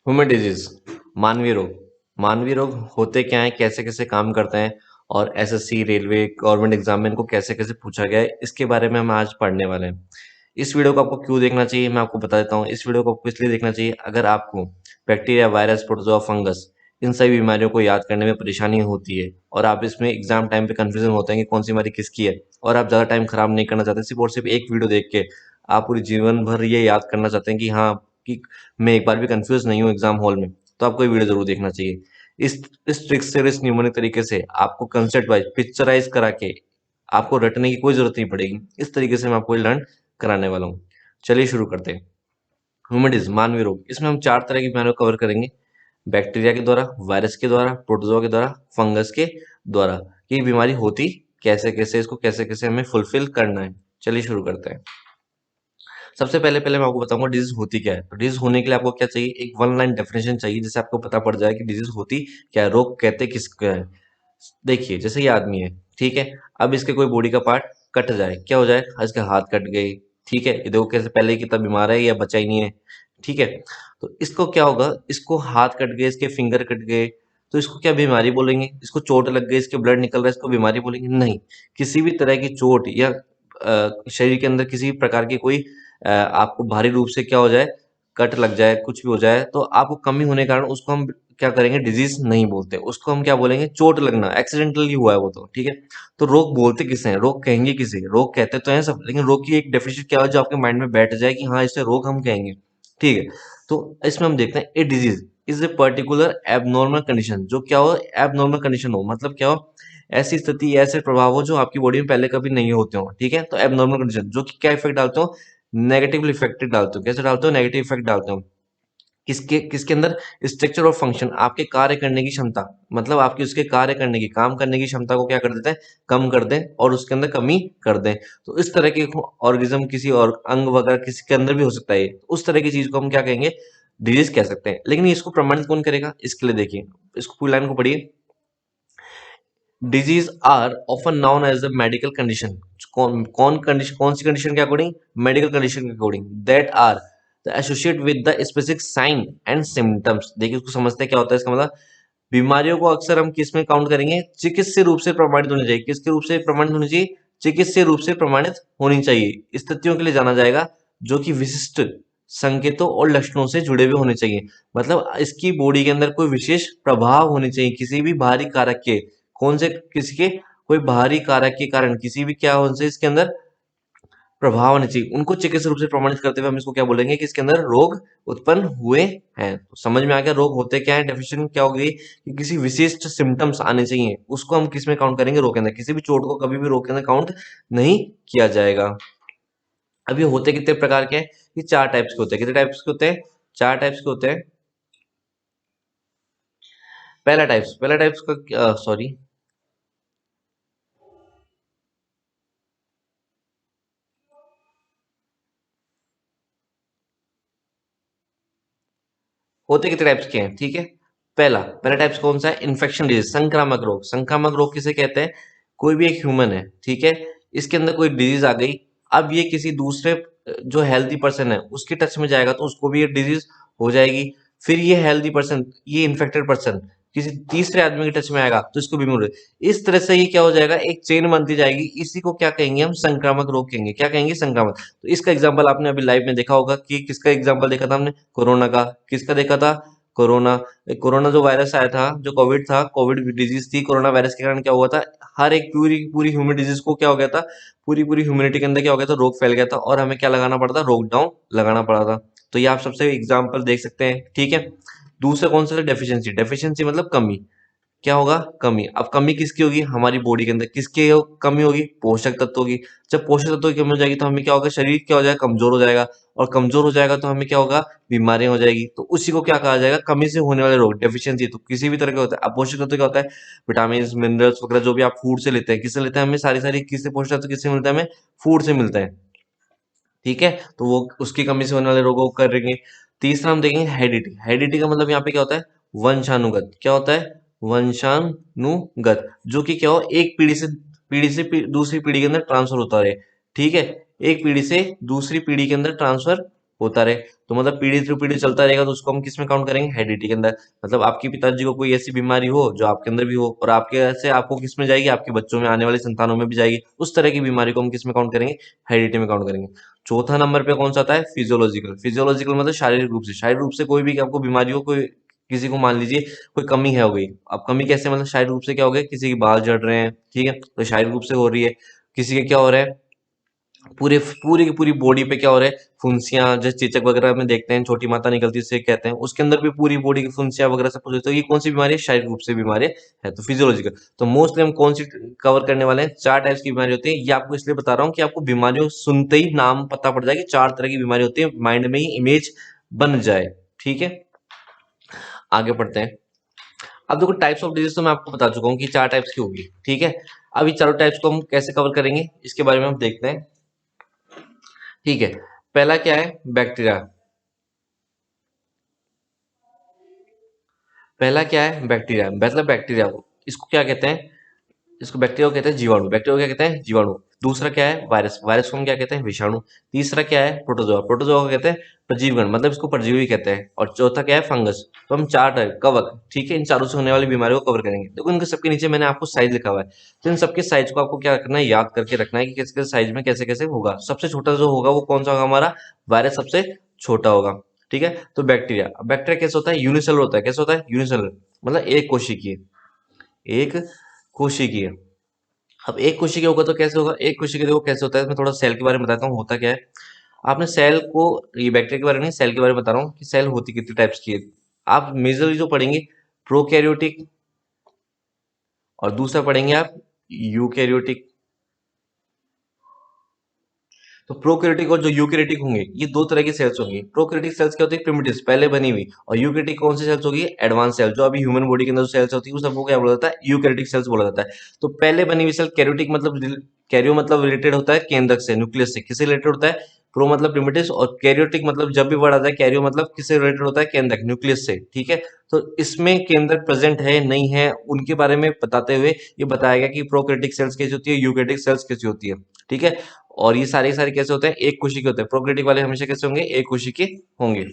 Human disease, मानवीय रोग। मानवीय रोग होते क्या हैं, कैसे कैसे काम करते हैं, और एसएससी, रेलवे, गवर्नमेंट एग्जाम में इनको कैसे कैसे पूछा गया है, इसके बारे में हम आज पढ़ने वाले हैं। इस वीडियो को आपको क्यों देखना चाहिए, मैं आपको बता देता हूँ। इस वीडियो को आपको इसलिए देखना चाहिए, अगर आपको बैक्टीरिया, वायरस, प्रोटोजोआ, फंगस, इन सभी बीमारियों को याद करने में परेशानी होती है, और आप इसमें एग्जाम टाइम पे कंफ्यूजन होते हैं कि कौन सी बीमारी किसकी है, और आप ज़्यादा टाइम खराब नहीं करना चाहते, सिर्फ और सिर्फ एक वीडियो देख के आप पूरी जीवन भर ये याद करना चाहते हैं कि हाँ, कि मैं एक बार भी कंफ्यूज नहीं हूँ एग्जाम हॉल में, तो आपको ये वीडियो जरूर देखना चाहिए। इस ट्रिक से, इस न्यूमोनिक तरीके से आपको कंसेप्ट वाइज पिक्चराइज करा के आपको रटने की कोई जरूरत नहीं पड़ेगी। इस तरीके से मैं आपको लर्न कराने वाला हूँ। चलिए शुरू करते हैं। ह्यूमैटिस, मानवीय रोग, इसमें हम 4 तरह की बीमारियों को कवर करेंगे। बैक्टीरिया के द्वारा, वायरस के द्वारा, प्रोटोजोआ के द्वारा, फंगस के द्वारा। ये बीमारी होती कैसे कैसे, इसको कैसे कैसे हमें फुलफिल करना है। चलिए शुरू करते हैं। सबसे पहले पहले मैं आपको बताऊंगा डिजीज होती क्या है। तो डिजीज होने के लिए आपको क्या चाहिए, एक वन लाइन डेफिनेशन चाहिए, जिससे आपको पता पड़ जाए कि डिजीज होती क्या है, रोग कहते किसको है। देखिए, जैसे ये आदमी है, ठीक है, अब इसके कोई बॉडी का पार्ट कट जाए, क्या हो जाए, इसके हाथ कट गए, ठीक है, ये देखो कैसे पहले ही कितना बीमार है या बचा ही नहीं है, ठीक है। तो इसको क्या होगा, इसको हाथ कट गए, इसके फिंगर कट गए, तो इसको क्या बीमारी बोलेंगे, इसको चोट लग गई, इसके ब्लड निकल रहा है, इसको बीमारी बोलेंगे नहीं। किसी भी तरह की चोट या शरीर के अंदर किसी भी प्रकार की कोई आपको भारी रूप से क्या हो जाए, कट लग जाए, कुछ भी हो जाए, तो आपको कमी होने के कारण उसको हम क्या करेंगे, डिजीज नहीं बोलते, उसको हम क्या बोलेंगे, चोट लगना, एक्सीडेंटली हुआ है वो, तो ठीक है। तो रोग बोलते किसे हैं, रोग कहेंगे किसे, रोग कहते तो हैं सब, लेकिन रोग की एक डेफिनेशन क्या हो जो आपके माइंड में बैठ जाए कि हाँ, इसे रोग हम कहेंगे, ठीक है। तो इसमें हम देखते हैं, a disease is a particular abnormal condition, जो क्या हो, एबनॉर्मल कंडीशन हो, मतलब क्या हो, ऐसी स्थिति, ऐसे प्रभाव हो जो आपकी बॉडी में पहले कभी नहीं होते हो, ठीक है। तो एबनॉर्मल कंडीशन जो कि क्या इफेक्ट डालते हो, नेगेटिव इफेक्ट डालते हो। कैसे डालते हो, नेगेटिव इफेक्ट डालते हो। किसके किसके अंदर, स्ट्रक्चर और फंक्शन, आपके कार्य करने की क्षमता, मतलब आपकी उसके कार्य करने की, काम करने की क्षमता को क्या कर देते हैं, कम कर दें, और उसके अंदर कमी कर दें। तो इस तरह के ऑर्गेनिज्म, किसी और अंग वगैरह किसी के अंदर भी हो सकता है ये, तो उस तरह की चीज को हम क्या कहेंगे, डिजीज कह सकते हैं। लेकिन इसको प्रमाणित कौन करेगा, इसके लिए देखिए, इसको पूरी लाइन को पढ़िए। Disease are often known as the medical condition, कौन कंडीशन, कौन सी कंडीशन के अकॉर्डिंग, मेडिकल कंडीशन के according, that are associate with the specific sign and symptoms. देखिए, उसको समझते हैं क्या होता है इसका मतलब। बीमारियों को अक्सर हम किस में काउंट करेंगे, चिकित्सीय रूप से प्रमाणित होनी चाहिए। किसके रूप से प्रमाणित होनी चाहिए, चिकित्सीय रूप से प्रमाणित होनी चाहिए। स्थितियों के लिए जाना जाएगा जो कि विशिष्ट संकेतों और लक्षणों से जुड़े हुए होने चाहिए। मतलब इसकी बॉडी के अंदर कोई विशेष प्रभाव होने चाहिए किसी भी बाहरी कारक के, कौन से, किसी के, कोई बाहरी कारक के कारण किसी भी क्या होने से इसके अंदर प्रभाव होने चाहिए। उनको चिकित्सीय रूप से प्रमाणित करते हुए हम इसको क्या बोलेंगे कि इसके अंदर रोग उत्पन्न हुए हैं। तो समझ में आ गया रोग होते क्या है, डेफिनेशन क्या हो गई कि किसी विशिष्ट सिम्टम्स आने चाहिए, उसको हम किस में काउंट करेंगे, रोग के अंदर। किसी भी चोट को कभी भी रोग के अंदर काउंट नहीं किया जाएगा। अब ये होते कितने प्रकार के हैं, ये 4 टाइप्स के होते हैं। कितने टाइप्स के होते हैं, 4 टाइप्स के होते हैं। पहला टाइप्स का सॉरी, होते कितने टाइप्स के हैं, ठीक है। पहला टाइप्स कौन सा है, इन्फेक्शन डिजीज, संक्रामक रोग। संक्रामक रोग किसे कहते हैं, कोई भी एक ह्यूमन है, ठीक है, इसके अंदर कोई डिजीज आ गई, अब ये किसी दूसरे जो हेल्दी पर्सन है उसके टच में जाएगा तो उसको भी ये डिजीज हो जाएगी। फिर ये हेल्दी पर्सन, ये इन्फेक्टेड पर्सन किसी तीसरे आदमी के टच में आएगा तो इसको बीमारी हो। इस तरह से ये क्या हो जाएगा, एक चेन बनती जाएगी। इसी को क्या कहेंगे हम, संक्रामक रोग कहेंगे। क्या कहेंगे, संक्रामक। तो इसका एग्जाम्पल आपने अभी लाइव में देखा होगा कि किसका एग्जाम्पल देखा था हमने, कोरोना का। किसका देखा था, कोरोना। कोरोना जो वायरस आया था, जो कोविड था, कोविड डिजीज थी, कोरोना वायरस के कारण क्या हुआ था, हर एक पूरी पूरी ह्यूमन डिजीज को क्या हो गया था, पूरी पूरी ह्यूमनिटी के अंदर क्या हो गया था, रोग फैल गया था, और हमें क्या लगाना पड़ा था, लॉकडाउन लगाना पड़ा था। तो ये आप सबसे एग्जाम्पल देख सकते हैं, ठीक है। दूसरा कौन सा था, डेफिशिएंसी। डेफिशिएंसी मतलब कमी, क्या होगा, कमी। अब कमी किसकी होगी, हमारी बॉडी के अंदर किसकी कमी होगी, पोषक तत्वों की। जब पोषक तत्वों की कमी हो जाएगी तो हमें क्या होगा, शरीर क्या हो जाएगा, कमजोर हो जाएगा, और कमजोर हो जाएगा तो हमें क्या होगा, बीमारियां हो जाएगी। तो उसी को क्या कहा जाएगा, कमी से होने वाले रोग, डेफिशिएंसी। तो किसी भी तरह का होता है। अब पोषक तत्व क्या होता है, विटामिन, मिनरल्स वगैरह जो भी आप फूड से लेते हैं, किससे लेते हैं, हमें सारी सारी किससे पोषक तत्व किससे मिलता है, हमें फूड से मिलता है, ठीक है। तो वो उसकी कमी से होने वाले रोगों को करेंगे। तीसरा हम देखेंगे हेरिडिटी। हेरिडिटी का मतलब यहाँ पे क्या होता है, वंशानुगत। क्या होता है, वंशानुगत, जो कि क्या हो, एक दूसरी पीढ़ी के अंदर ट्रांसफर होता रहे, ठीक है। एक पीढ़ी से दूसरी पीढ़ी के अंदर ट्रांसफर होता रहे, तो मतलब पीढ़ी थ्रू पीढ़ी चलता रहेगा, तो उसको हम किस में काउंट करेंगे, हेरिडिटी के अंदर। मतलब आपके पिताजी को कोई ऐसी बीमारी हो जो आपके अंदर भी हो, और आपके से आपको किस में जाएगी, आपके बच्चों में, आने वाली संतानों में भी जाएगी, उस तरह की बीमारी को हम किस में काउंट करेंगे, हेरिडिटी में काउंट करेंगे। चौथा नंबर पे कौन सा आता है, फिजियोलॉजिकल। फिजियोलॉजिकल मतलब शारीरिक रूप से, शारीरिक रूप से कोई भी आपको बीमारी हो, कोई किसी को मान लीजिए कोई कमी है हो गई। अब कमी कैसे, मतलब शारीरिक रूप से क्या हो गया, किसी के बाल झड़ रहे हैं, ठीक है, तो शारीरिक रूप से हो रही है। किसी के क्या हो रहा है, पूरे पूरी की पूरी बॉडी पे क्या हो रहा है, फुंसियां, जैसे चेचक वगैरह में देखते हैं, छोटी माता निकलती है उसे कहते हैं, उसके अंदर भी पूरी बॉडी की फुंसियां वगैरह सब कुछ होता है। ये कौन सी बीमारी है, शारीरिक रूप से बीमारी है, तो फिजियोलॉजिकल। तो मोस्टली हम कौन सी कवर करने वाले हैं, चार टाइप्स की बीमारी होती है। ये आपको इसलिए बता रहा हूँ कि आपको बीमारियों सुनते ही नाम पता पड़ जाए कि चार तरह की बीमारी होती है, माइंड में ही इमेज बन जाए, ठीक है। आगे पढ़ते हैं। अब देखो टाइप्स ऑफ डिजीज तो मैं आपको बता चुका हूँ कि चार टाइप्स की होगी, ठीक है। अभी चारों टाइप्स को हम कैसे कवर करेंगे इसके बारे में हम देखते हैं, ठीक है। पहला क्या है, बैक्टीरिया। पहला क्या है, बैक्टीरिया, मतलब बैक्टीरिया को इसको क्या कहते हैं, इसको बैक्टीरिया को कहते हैं जीवाणु। बैक्टीरिया को क्या कहते हैं, जीवाणु। दूसरा क्या है, वायरस। वायरस को हम क्या कहते हैं, विषाणु। तीसरा क्या है, प्रोटोजोआ। प्रोटोजोआ को कहते हैं प्रजीवगण, मतलब इसको परजीवी कहते हैं। और चौथा क्या है, फंगस। तो हम चार टाइप, कवक, ठीक है, इन चारों से होने वाली बीमारियों को कवर करेंगे। देखो इनके सबके नीचे मैंने आपको साइज लिखा हुआ है, तो इन सबके साइज को आपको क्या करना है, याद करके रखना है कि किस किस साइज में कैसे कैसे होगा। सबसे छोटा जो होगा वो कौन सा होगा, हमारा वायरस सबसे छोटा होगा, ठीक है। तो बैक्टीरिया, बैक्टीरिया कैसे होता है, यूनिसेलर होता है। कैसे होता है, यूनिसेलर, मतलब एक कोशिकीय, एक कोशिकीय। अब एक कोशिकीय होगा तो कैसे होगा, एक कोशिकीय देखो कैसे होता है, मैं थोड़ा सेल के बारे में बताता हूँ होता क्या है। आपने सेल को, ये बैक्टीरिया के बारे में नहीं, सेल के बारे में बता रहा हूँ कि सेल होती कितनी टाइप्स की है। आप मेजरली जो पढ़ेंगे, प्रोकैरियोटिक, और दूसरा पढ़ेंगे आप यूकैरियोटिक। तो प्रोकैरियोटिक और जो यूकैरियोटिक होंगे, ये दो तरह की सेल्स होंगी। प्रोकैरियोटिक सेल्स क्या होती है, प्रिमिटिव्स, पहले बनी हुई। और यूकैरियोटिक कौन सी सेल्स होगी, एडवांस सेल, जो अभी ह्यूमन बॉडी के अंदर जो सेल्स होती है, उस सबको क्या बोला जाता है, यूकैरियोटिक सेल्स बोला जाता है। तो पहले बनी हुई सेल कैरियोटिक, मतलब कैरियो मतलब रिलेटेड होता है केंद्रक से, न्यूक्लियस से। किससे रिलेटेड होता है, प्रो मतलब प्रिमिटिव्स, और कैरियोटिक मतलब जब भी वर्ड आता है कैरियो मतलब किससे रिलेटेड होता है, केंद्रक, न्यूक्लियस से, ठीक है। तो इसमें केंद्रक प्रेजेंट है नहीं है उनके बारे में बताते हुए ये बताया गया कि प्रोकैरियोटिक सेल्स कैसी होती है, यूकैरियोटिक सेल्स कैसी होती है, ठीक है। और ये सारे सारे कैसे होते हैं, एक कोशिकीय होते हैं। प्रोकैरियोटिक वाले हमेशा कैसे होंगे, एक कोशिकीय होंगे।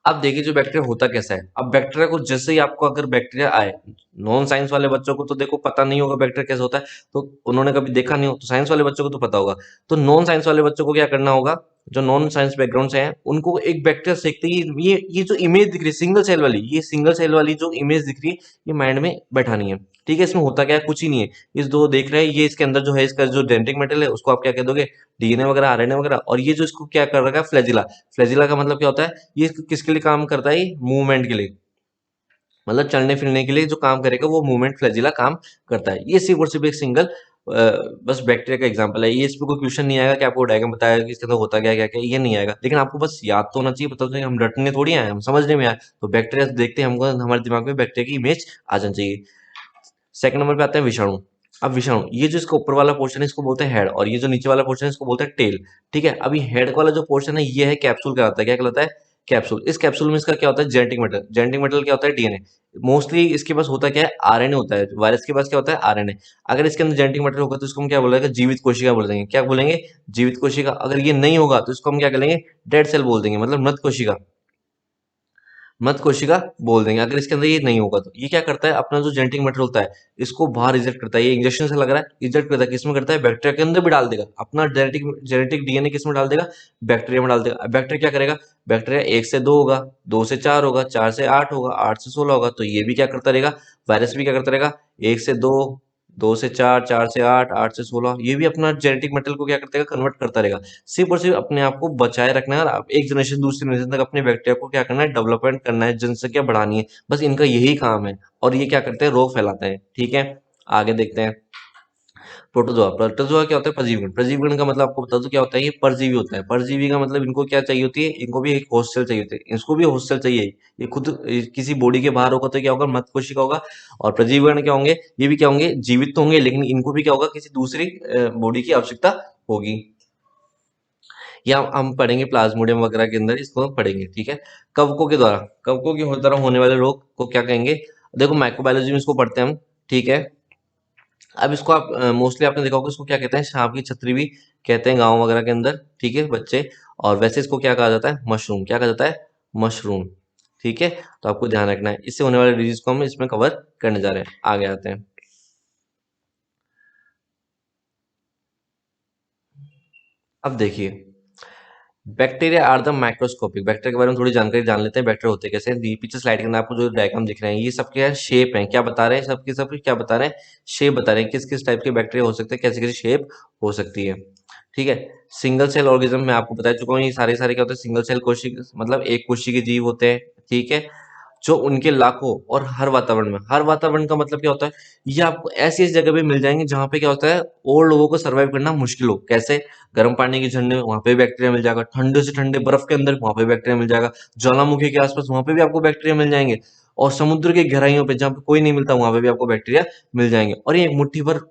अब देखिए जो बैक्टीरिया होता कैसा है। अब बैक्टीरिया को जैसे ही आपको अगर बैक्टीरिया आए, नॉन साइंस वाले बच्चों को तो देखो पता नहीं होगा बैक्टीरिया कैसे होता है, तो उन्होंने कभी देखा नहीं हो, तो साइंस वाले बच्चों को तो पता होगा। तो नॉन साइंस वाले बच्चों को क्या करना होगा, जो नॉन साइंस बैकग्राउंड से हैं, उनको एक बैक्टीरिया सीखते ही ये जो इमेज दिख रही है सिंगल सेल वाली, ये सिंगल सेल वाली जो इमेज दिख रही है, ये माइंड में बैठानी है, ठीक है। इसमें होता क्या है, कुछ ही नहीं है। इस दो देख रहे हैं, ये इसके अंदर जो है, इसका जो जेनेटिक मेटेरियल है, उसको आप क्या कह दोगे, डीएनए वगैरह, आरएनए वगैरह। और ये जो इसको क्या कर रखा है, फ्लैजिला। फ्लैजिला का मतलब क्या होता है, ये किसके लिए काम करता है, मूवमेंट के लिए, मतलब चलने फिरने के लिए जो काम करेगा वो मूवमेंट फ्लैजिला काम करता है। ये सिर्फ और सिर्फ एक सिंगल बस बैक्टीरिया का एग्जांपल है। ये इस पे कोई क्वेश्चन नहीं आएगा कि आपको डायग्राम बताया कि इसके अंदर होता क्या क्या क्या, ये नहीं आएगा। लेकिन आपको बस याद तो होना चाहिए, पता तो नहीं, हम रटने थोड़ी आए, हम समझने में आए। तो बैक्टीरिया देखते हैं, हमको हमारे दिमाग में बैक्टीरिया की इमेज आ जानी चाहिए। सेकंड नंबर पे आते हैं विषाणु। अब विषाणु, ये जो इसका ऊपर वाला पोर्शन है इसको बोलते हैं हेड, और ये जो नीचे वाला पोर्शन है इसको बोलते हैं टेल, ठीक है। अभी हेड वाला जो पोर्शन है ये है कैप्सूल कहलाता है। क्या कहलाता है, कैप्सूल। इस कैप्सूल में इसका क्या होता है, जेनेटिक मेटेरियल। जेनेटिक मेटेरियल क्या होता है, डीएनए। मोस्टली इसके पास होता क्या है, आरएनए होता है। वायरस के पास क्या होता है, आरएनए। अगर इसके अंदर जेनेटिक मेटेरियल होगा तो इसको हम क्या बोलेंगे, जीवित कोशिका बोल देंगे। क्या बोलेंगे, जीवित कोशिका। अगर ये नहीं होगा तो इसको हम क्या करेंगे, डेड सेल बोल देंगे, मतलब मृत कोशिका, मत कोशिका बोल देंगे। अगर इसके अंदर ये नहीं होगा तो ये क्या करता है, अपना जो जेनेटिक मटेरियल होता है इसको बाहर रिजेक्ट करता है। ये इंजेक्शन से लग रहा है, रिजेक्ट करता है, किसमें करता है, बैक्टीरिया के अंदर भी डाल देगा अपना जेनेटिक जेनेटिक डीएनए, किसमें डाल देगा, बैक्टीरिया में डाल देगा। अब बैक्टीरिया क्या करेगा, बैक्टीरिया 1 से 2 होगा, 2 से 4 होगा, 4 से 8 होगा, 8 से 16 होगा। तो ये भी क्या करता रहेगा, वायरस भी क्या करता रहेगा, 1 से 2, 2 से 4, 4 से 8, 8 से 16, ये भी अपना जेनेटिक मटेरियल को क्या करता रहेगा, कन्वर्ट करता रहेगा। सिर्फ और सिर्फ अपने आप को बचाए रखना है, और एक जनरेशन से दूसरी जनरेशन तक अपने बैक्टीरिया को क्या करना है, डेवलपमेंट करना है, जनसंख्या बढ़ानी है। बस इनका यही काम है। और ये क्या करते हैं, रोग फैलाते हैं, ठीक है। आगे देखते हैं, प्रोटोजोआ। प्रोटोजोआ क्या होता है, परजीवीगण। परजीवीगण का मतलब आपको बता दो क्या होता है, ये परजीवी होता है। परजीवी का मतलब इनको क्या चाहिए होती है, इनको भी एक हॉस्टल चाहिए होती है, इसको भी हॉस्टल चाहिए। ये खुद किसी बॉडी के बाहर होगा तो क्या होगा, मृत कोशिका होगा। और परजीवीगण क्या होंगे, ये भी क्या होंगे, जीवित तो होंगे, लेकिन इनको भी क्या होगा, किसी दूसरी बॉडी की आवश्यकता होगी। या हम पढ़ेंगे प्लाज्मोडियम वगैरह के अंदर इसको हम पढ़ेंगे, ठीक है। कवकों के द्वारा, कवकों के द्वारा होने वाले रोग को क्या कहेंगे, देखो माइक्रोबायोलॉजी में इसको पढ़ते हैं हम, ठीक है। अब इसको आप मोस्टली आपने देखा होगा, इसको क्या कहते हैं, सांप की छतरी भी कहते हैं गाँव वगैरह के अंदर, ठीक है बच्चे। और वैसे इसको क्या कहा जाता है, मशरूम, क्या कहा जाता है, मशरूम, ठीक है। तो आपको ध्यान रखना है, इससे होने वाले डिजीज को हम इसमें कवर करने जा रहे हैं। आगे आते हैं। अब देखिए, bacteria are the microscopic, bacteria के बारे में थोड़ी जानकारी जान लेते हैं, बैक्टीरिया होते कैसे हैं। पीछे स्लाइड के अंदर आपको जो डायग्राम दिख रहे हैं, ये सब क्या है, शेप है, क्या बता रहे हैं, सबके सब क्या बता रहे हैं, शेप बता रहे हैं, किस किस टाइप के बैक्टीरिया हो सकते हैं, कैसी कैसी शेप हो सकती है, ठीक है। सिंगल सेल ऑर्गेनिज्म मैं आपको बता चुका हूँ, ये सारे सारे क्या होते हैं, सिंगल सेल कोशिका, मतलब एक कोशिकीय के जीव होते हैं, ठीक है। जो उनके लाखों और हर वातावरण में, हर वातावरण का मतलब क्या होता है, ये आपको ऐसी ऐसी जगह पे मिल जाएंगे जहां पे क्या होता है और लोगों को सर्वाइव करना मुश्किल हो। कैसे, गर्म पानी के झरने, वहां पे बैक्टीरिया मिल जाएगा, ठंडे से ठंडे बर्फ के अंदर वहां पे बैक्टीरिया मिल जाएगा, ज्वालामुखी के आसपास वहां पे भी आपको बैक्टीरिया मिल जाएंगे, और समुद्र की गहराइयों पे जहाँ पे कोई नहीं मिलता वहां पे भी आपको बैक्टीरिया मिल जाएंगे। और ये एक मुट्ठी भर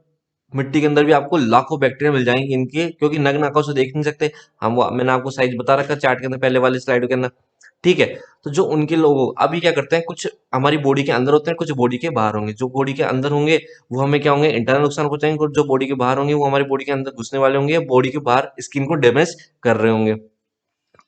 मिट्टी के अंदर भी आपको लाखों बैक्टीरिया मिल जाएंगे इनके, क्योंकि नग्न आंखों से देख नहीं सकते हम, वो मैंने आपको साइज बता रखा चार्ट के अंदर पहले वाले स्लाइड के अंदर, ठीक है। तो जो उनके लोग अभी क्या करते हैं, कुछ हमारी बॉडी के अंदर होते हैं, कुछ बॉडी के बाहर होंगे। जो बॉडी के अंदर होंगे वो हमें क्या होंगे, इंटरनल नुकसान पहुंचाएंगे, और जो बॉडी के बाहर होंगे वो हमारी बॉडी के अंदर घुसने वाले होंगे, बॉडी के बाहर स्किन को डैमेज कर रहे होंगे,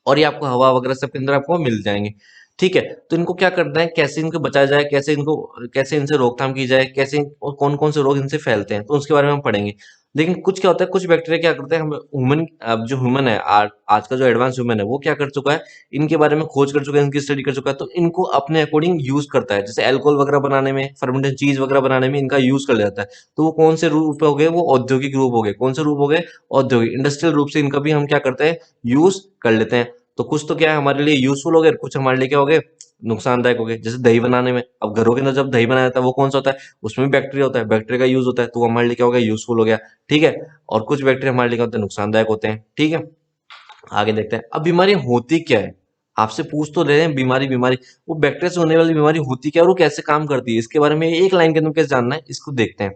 और ये आपको हवा वगैरह सब के अंदर आपको मिल जाएंगे, ठीक है। तो इनको क्या करना है, कैसे इनको बचाया जाए, कैसे इनको, कैसे इनसे रोकथाम की जाए, कैसे और कौन कौन से रोग इनसे फैलते हैं, तो उसके बारे में हम पढ़ेंगे। लेकिन कुछ क्या होता है, कुछ बैक्टीरिया क्या करते हैं, हम ह्यूमन, अब जो ह्यूमन है, आज का जो एडवांस ह्यूमन है वो क्या कर चुका है, इनके बारे में खोज कर चुका है, इनकी स्टडी कर चुका है, तो इनको अपने अकॉर्डिंग यूज करता है। जैसे अल्कोहल वगैरह बनाने में, फर्मेंटेड चीज वगैरह बनाने में इनका यूज कर लेता है। तो वो कौन से रूप हो गए, वो औद्योगिक रूप हो गए, कौन से रूप हो गए, औद्योगिक इंडस्ट्रियल रूप से इनका भी हम क्या करते हैं, यूज कर लेते हैं। तो कुछ तो क्या है हमारे लिए यूजफुल हो गए, कुछ हमारे लिए क्या हो गए, नुकसानदायक हो गए। जैसे दही बनाने में, अब घरों के अंदर जब दही बनाया जाता है वो कौन सा होता है, उसमें भी बैक्टीरिया होता है, बैक्टीरिया का यूज होता है, तो वो हमारे लिए क्या हो गया, यूजफुल हो गया, ठीक है। और कुछ बैक्टीरिया हमारे लिए क्या होते हैं, नुकसानदायक होते हैं, ठीक है। आगे देखते हैं, अब बीमारी होती क्या है, आपसे पूछ तो रहे हैं बीमारी, बीमारी वो बैक्टीरिया से होने वाली बीमारी होती क्या है और वो कैसे काम करती है, इसके बारे में एक लाइन के अंदर कैसे जानना है, इसको देखते हैं।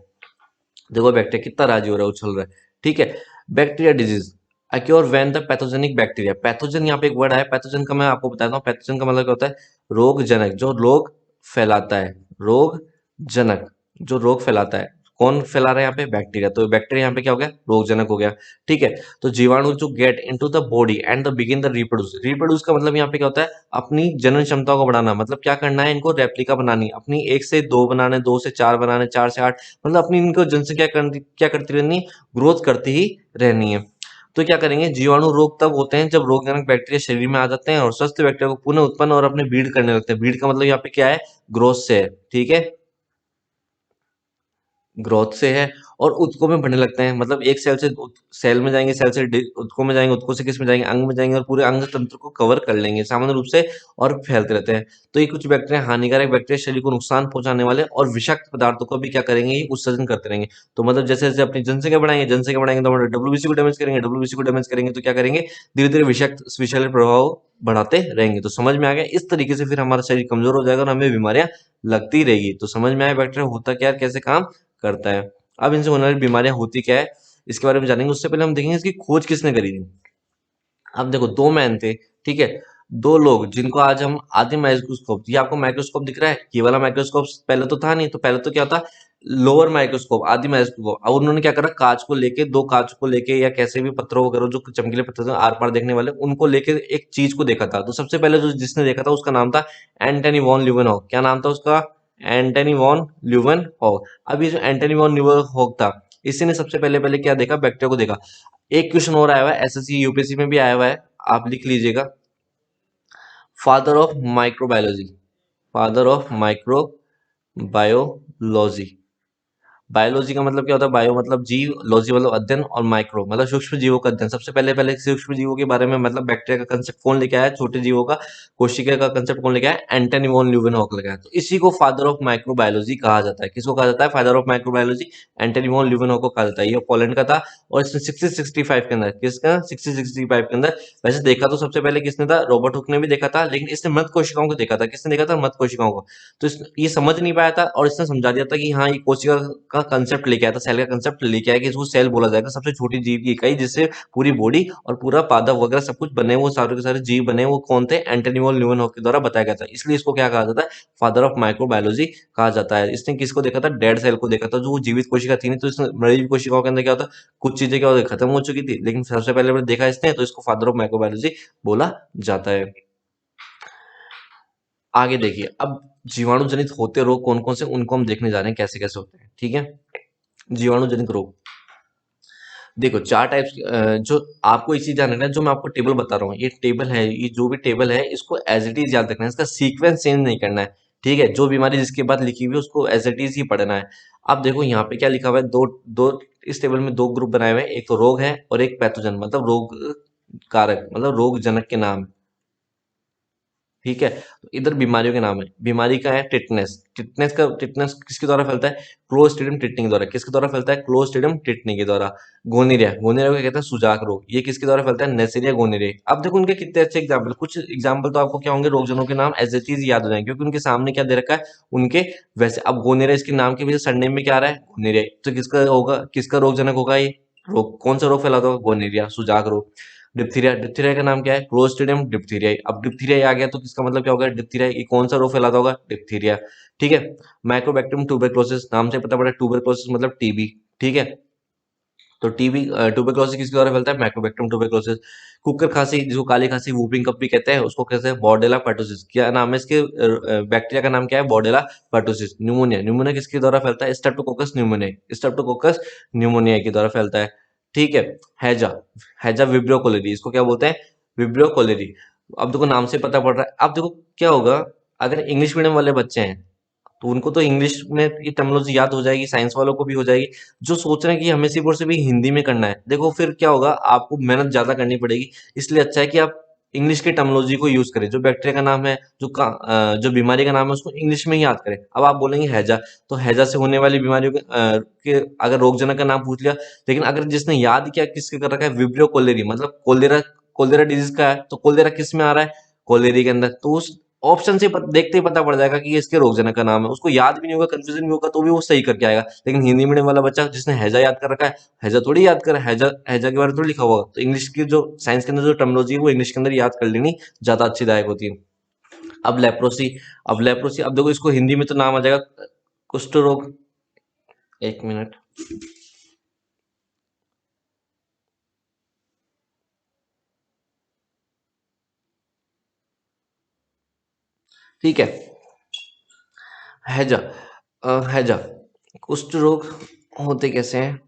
देखो बैक्टीरिया कितना राजी हो रहा है, उछल रहा है, ठीक है। Bacteria disease acquire when the pathogenic bacteria, pathogen यहाँ पे एक वर्ड है, पैथोजन का मैं आपको बताता हूँ, पैथोजन का मतलब क्या होता है, रोग जनक, जो रोग फैलाता है, रोग जनक, जो रोग फैलाता है, कौन फैला रहा है यहाँ पे, बैक्टीरिया। तो बैक्टीरिया यहाँ पे क्या हो गया, रोग जनक हो गया, ठीक है। तो जीवाणु जो get into the body and the begin the reproduce, reproduce का मतलब यहाँ पे क्या होता है, अपनी जनन क्षमता को बढ़ाना, मतलब क्या करना है, इनको रेप्लिका बनानी, अपनी एक से दो बनाने, दो से चार बनाने, चार से आठ, मतलब अपनी इनको जनसंख्या क्या करती रहनी है, ग्रोथ करती ही रहनी है। तो क्या करेंगे, जीवाणु रोग तब होते हैं जब रोगजनक बैक्टीरिया शरीर में आ जाते हैं और स्वस्थ बैक्टीरिया को पुनः उत्पन्न और अपने ब्रीड करने लगते हैं। ब्रीड का मतलब यहाँ पे क्या है, ग्रोथ से है, ठीक है, ग्रोथ से है। और उत्कों में बढ़ने लगते हैं, मतलब एक सेल से सेल में जाएंगे, सेल से उत्कों में जाएंगे, उत्कों से किस में जाएंगे, अंग में जाएंगे, और पूरे अंग तंत्र को कवर कर लेंगे सामान्य रूप से, और फैलते रहते हैं। तो ये कुछ बैक्टीरिया, हानिकारक बैक्टीरिया, शरीर को नुकसान पहुंचाने वाले और विषाक्त पदार्थों को भी क्या करेंगे, ये उत्सर्जन करते रहेंगे। तो मतलब जैसे जैसे अपनी जनसंख्या बढ़ाएंगे, जनसंख्या बढ़ाएंगे तो हमारे डब्ल्यूबीसी को डैमेज करेंगे, डब्ल्यूबीसी को डैमेज करेंगे तो क्या करेंगे, धीरे धीरे विषाक्त विषैले प्रभाव बढ़ाते रहेंगे। तो समझ में आ गया, इस तरीके से फिर हमारा शरीर कमजोर हो जाएगा और हमें बीमारियां लगती रहेगी। तो समझ में आया बैक्टीरिया होता क्या है, कैसे काम करता है। अब इनसे होने वाली बीमारियां होती क्या है, इसके बारे में जानेंगे। उससे पहले हम देखेंगे इसकी खोज किसने करी थी। अब देखो, दो मैन थे, ठीक है, दो लोग जिनको आज हम आदि माइक्रोस्कोप, ये आपको माइक्रोस्कोप दिख रहा है, ये वाला माइक्रोस्कोप पहले तो था नहीं, तो पहले तो क्या था, लोअर माइक्रोस्कोप, आदि माइक्रोस्कोप। अब उन्होंने क्या करा, कांच को लेके, दो कांच को लेके, या कैसे भी पत्थरों वगैरह जो चमकीले पत्थर थे आर पार देखने वाले, उनको लेके एक चीज को देखा था। तो सबसे पहले जो जिसने देखा था उसका नाम था एंटनी वॉन ल्यूवेनहॉक। क्या नाम था उसका, एंटनी वॉन ल्यूवेनहॉक। अब ये जो एंटनी वॉन ल्यूवेनहॉक था, इसी ने सबसे पहले पहले क्या देखा, बैक्टीरिया को देखा। एक क्वेश्चन और आया हुआ है, एसएससी यूपीएससी में भी आया हुआ है, आप लिख लीजिएगा। Father of microbiology, father of microbiology. Biology का मतलब क्या होता है, बायो मतलब जीव, लॉजी मतलब अध्ययन, और माइक्रो मतलब सूक्ष्म जीवों का अध्ययन। सबसे पहले पहले सूक्ष्म जीवों के बारे में, मतलब बैक्टीरिया का कंसेप्ट कौन लेके आया, छोटे जीवों का कोशिका का कंसेप्ट कौन लेके आया, एंटनी वॉन ल्यूवेनहॉक लेके आया। तो इसी को फादर ऑफ माइक्रोबायोलॉजी कहा जाता है। किसको कहा जाता है, father of microbiology, Antony von Leeuwenhoek को कहा जाता है। ये पोलैंड का था, और इसने 6065 के अंदर, किसका 6065 के अंदर, वैसे देखा तो सबसे पहले किसने था, रॉबर्ट हुक ने भी देखा था, लेकिन इसने मृत कोशिकाओं को देखा था। किसने देखा था, मृत कोशिकाओं को। तो ये समझ नहीं पाया था और इसने समझा दिया था कि हाँ ये कोशिका का कंसेप्ट लेके आया था, सेल का कंसेप्ट लेके आया कि इसको सेल बोला जाएगा, सबसे छोटी जीव की इकाई जिससे पूरी बॉडी और पूरा पादप वगैरह सब कुछ बने, वो सारे के सारे जीव बने, वो कौन थे, एंटनी वॉन ल्यूवेनहॉफ के द्वारा बताया गया था। इसलिए इसको क्या कहा जाता है, फादर ऑफ माइक्रोबायोलॉजी कहा जाता है। इसने किसको देखा था, डेड सेल को देखा था, जो वो जीवित कोशिका थी नहीं, तो इसने मरी कोशिकाओं के अंदर क्या होता, कुछ चीजें क्या होती, खत्म हो चुकी थी, लेकिन सबसे पहले देखा इसने, तो इसको फादर ऑफ माइक्रोबायोलॉजी बोला जाता है। आगे देखिए, अब जीवाणु जनित होते रोग कौन कौन से, उनको हम देखने जा रहे हैं कैसे कैसे होते हैं। ठीक है, जीवाणु जनित रोग देखो चार टाइप्स, जो आपको इसी ध्यान रखना है, जो मैं आपको टेबल बता रहा हूँ, ये टेबल है, ये जो भी टेबल है इसको एज इट इज याद रखना है, इसका सीक्वेंस चेंज नहीं करना है। ठीक है, जो बीमारी जिसके बाद लिखी हुई है उसको एज इट इज ही पढ़ना है। अब देखो यहाँ पे क्या लिखा हुआ है, दो दो इस टेबल में दो ग्रुप बनाए हुए हैं, एक तो रोग है और एक पैथोजन, मतलब रोग कारक, मतलब रोग जनक के नाम। ठीक है, तो इधर बीमारियों के नाम है। बीमारी का है टिटनेस। टिटनेस किसके द्वारा फैलता है, क्लोस्ट्रिडियम टिटनी के द्वारा। किसके द्वारा फैलता है, क्लोस्ट्रिडियम टिटनी के द्वारा। गोनीरिया, गोनीरिया को कहते हैं सुजाक रोग, ये किसके द्वारा फैलता है, नेसेरिया गोनीरिया। अब देखो उनके कितने अच्छे एग्जाम्पल, कुछ एग्जाम्पल तो आपको क्या होंगे, रोगजनों के नाम एज इट इज याद हो जाएंगे, क्योंकि उनके सामने क्या दे रखा है उनके वैसे। अब गोनीरिया इसके नाम के वजह सरनेम में क्या आ रहा है, गोनीरिया, तो किसका होगा, किसका रोगजनक होगा ये रोग, कौन सा रोग फैलाता होगा, गोनीरिया, सुजाक रोग। डिप्थीरिया, डिप्थीरिया का नाम क्या है, क्लोस्ट्रिडियम डिप्थीरिया। अब डिप्थीरिया आ गया तो किसका मतलब क्या होगा, डिप्थीरिया, ये कौन सा रोग फैलाता होगा, डिप्थीरिया। ठीक है, माइक्रोबैक्टीरियम ट्यूबरक्लोसिस, नाम से पता पड़ा ट्यूबरक्लोसिस मतलब टीबी। ठीक है, तो टीबी ट्यूबरक्लोसिस किसके द्वारा फैलता है, माइक्रोबैक्टीरियम ट्यूबरक्लोसिस। कुकर खांसी, जिसको काली खांसी, वूपिंग कफ भी कहते हैं, उसको कहते हैं बॉर्डेला पर्टुसिस। क्या नाम है इसके, बैक्टीरिया का नाम क्या है, बॉर्डेला पर्टुसिस। न्यूमोनिया, न्यूमोनिया किसके द्वारा फैलता है, स्ट्रेप्टोकोकस न्यूमोनिया, स्ट्रेप्टोकोकस न्यूमोनिया के द्वारा फैलता है। ठीक है, हैजा, हैजा विब्रियो कोलेरी, इसको क्या बोलते हैं, विब्रियो कोलेरी। अब देखो नाम से पता पड़ रहा है। अब देखो क्या होगा, अगर इंग्लिश मीडियम वाले बच्चे हैं तो उनको तो इंग्लिश में ये टर्मिनोलॉजी याद हो जाएगी, साइंस वालों को भी हो जाएगी। जो सोच रहे हैं कि हमें सिर्फ और सिर्फ हिंदी में करना है, देखो फिर क्या होगा, आपको मेहनत ज्यादा करनी पड़ेगी। इसलिए अच्छा है कि आप इंग्लिश की टर्मिनोलॉजी को यूज करें। जो बैक्टीरिया का नाम है, जो बीमारी का नाम है, उसको इंग्लिश में ही याद करें। अब आप बोलेंगे हैजा, तो हैजा से होने वाली बीमारियों के अगर रोगजनक का नाम पूछ लिया, लेकिन अगर जिसने याद किया किसके कर रखा है, विब्रियो कोलेरी, मतलब कोलेरा, कोलेरा डिजीज का है, तो कोलेरा किस में आ रहा है, कोलेरी के अंदर। तो उस ऑप्शन से देखते ही पता पड़ जाएगा कि ये इसके रोगजनक का नाम है। उसको याद भी नहीं होगा, कंफ्यूजन भी होगा, तो भी वो सही करके आएगा। लेकिन हिंदी मीडियम वाला बच्चा जिसने हैजा याद कर रखा है, हैजा थोड़ी याद कर, हैजा हैजा के बारे में थोड़ी लिखा होगा। तो इंग्लिश की जो साइंस के अंदर जो टर्मिनोलॉजी है वो इंग्लिश के अंदर याद कर लेनी ज्यादा अच्छी दायक होती है। अब लेप्रोसी, अब लेप्रोसी, अब देखो इसको हिंदी में तो नाम आ जाएगा कुष्ठ रोग। एक मिनट, ठीक है, हैजा, हैजा, कुष्ठ रोग होते कैसे हैं।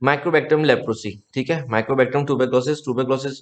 माइक्रोबैक्टीरियम लेप्रोसी, ठीक है, mycobacterium tuberculosis, tuberculosis,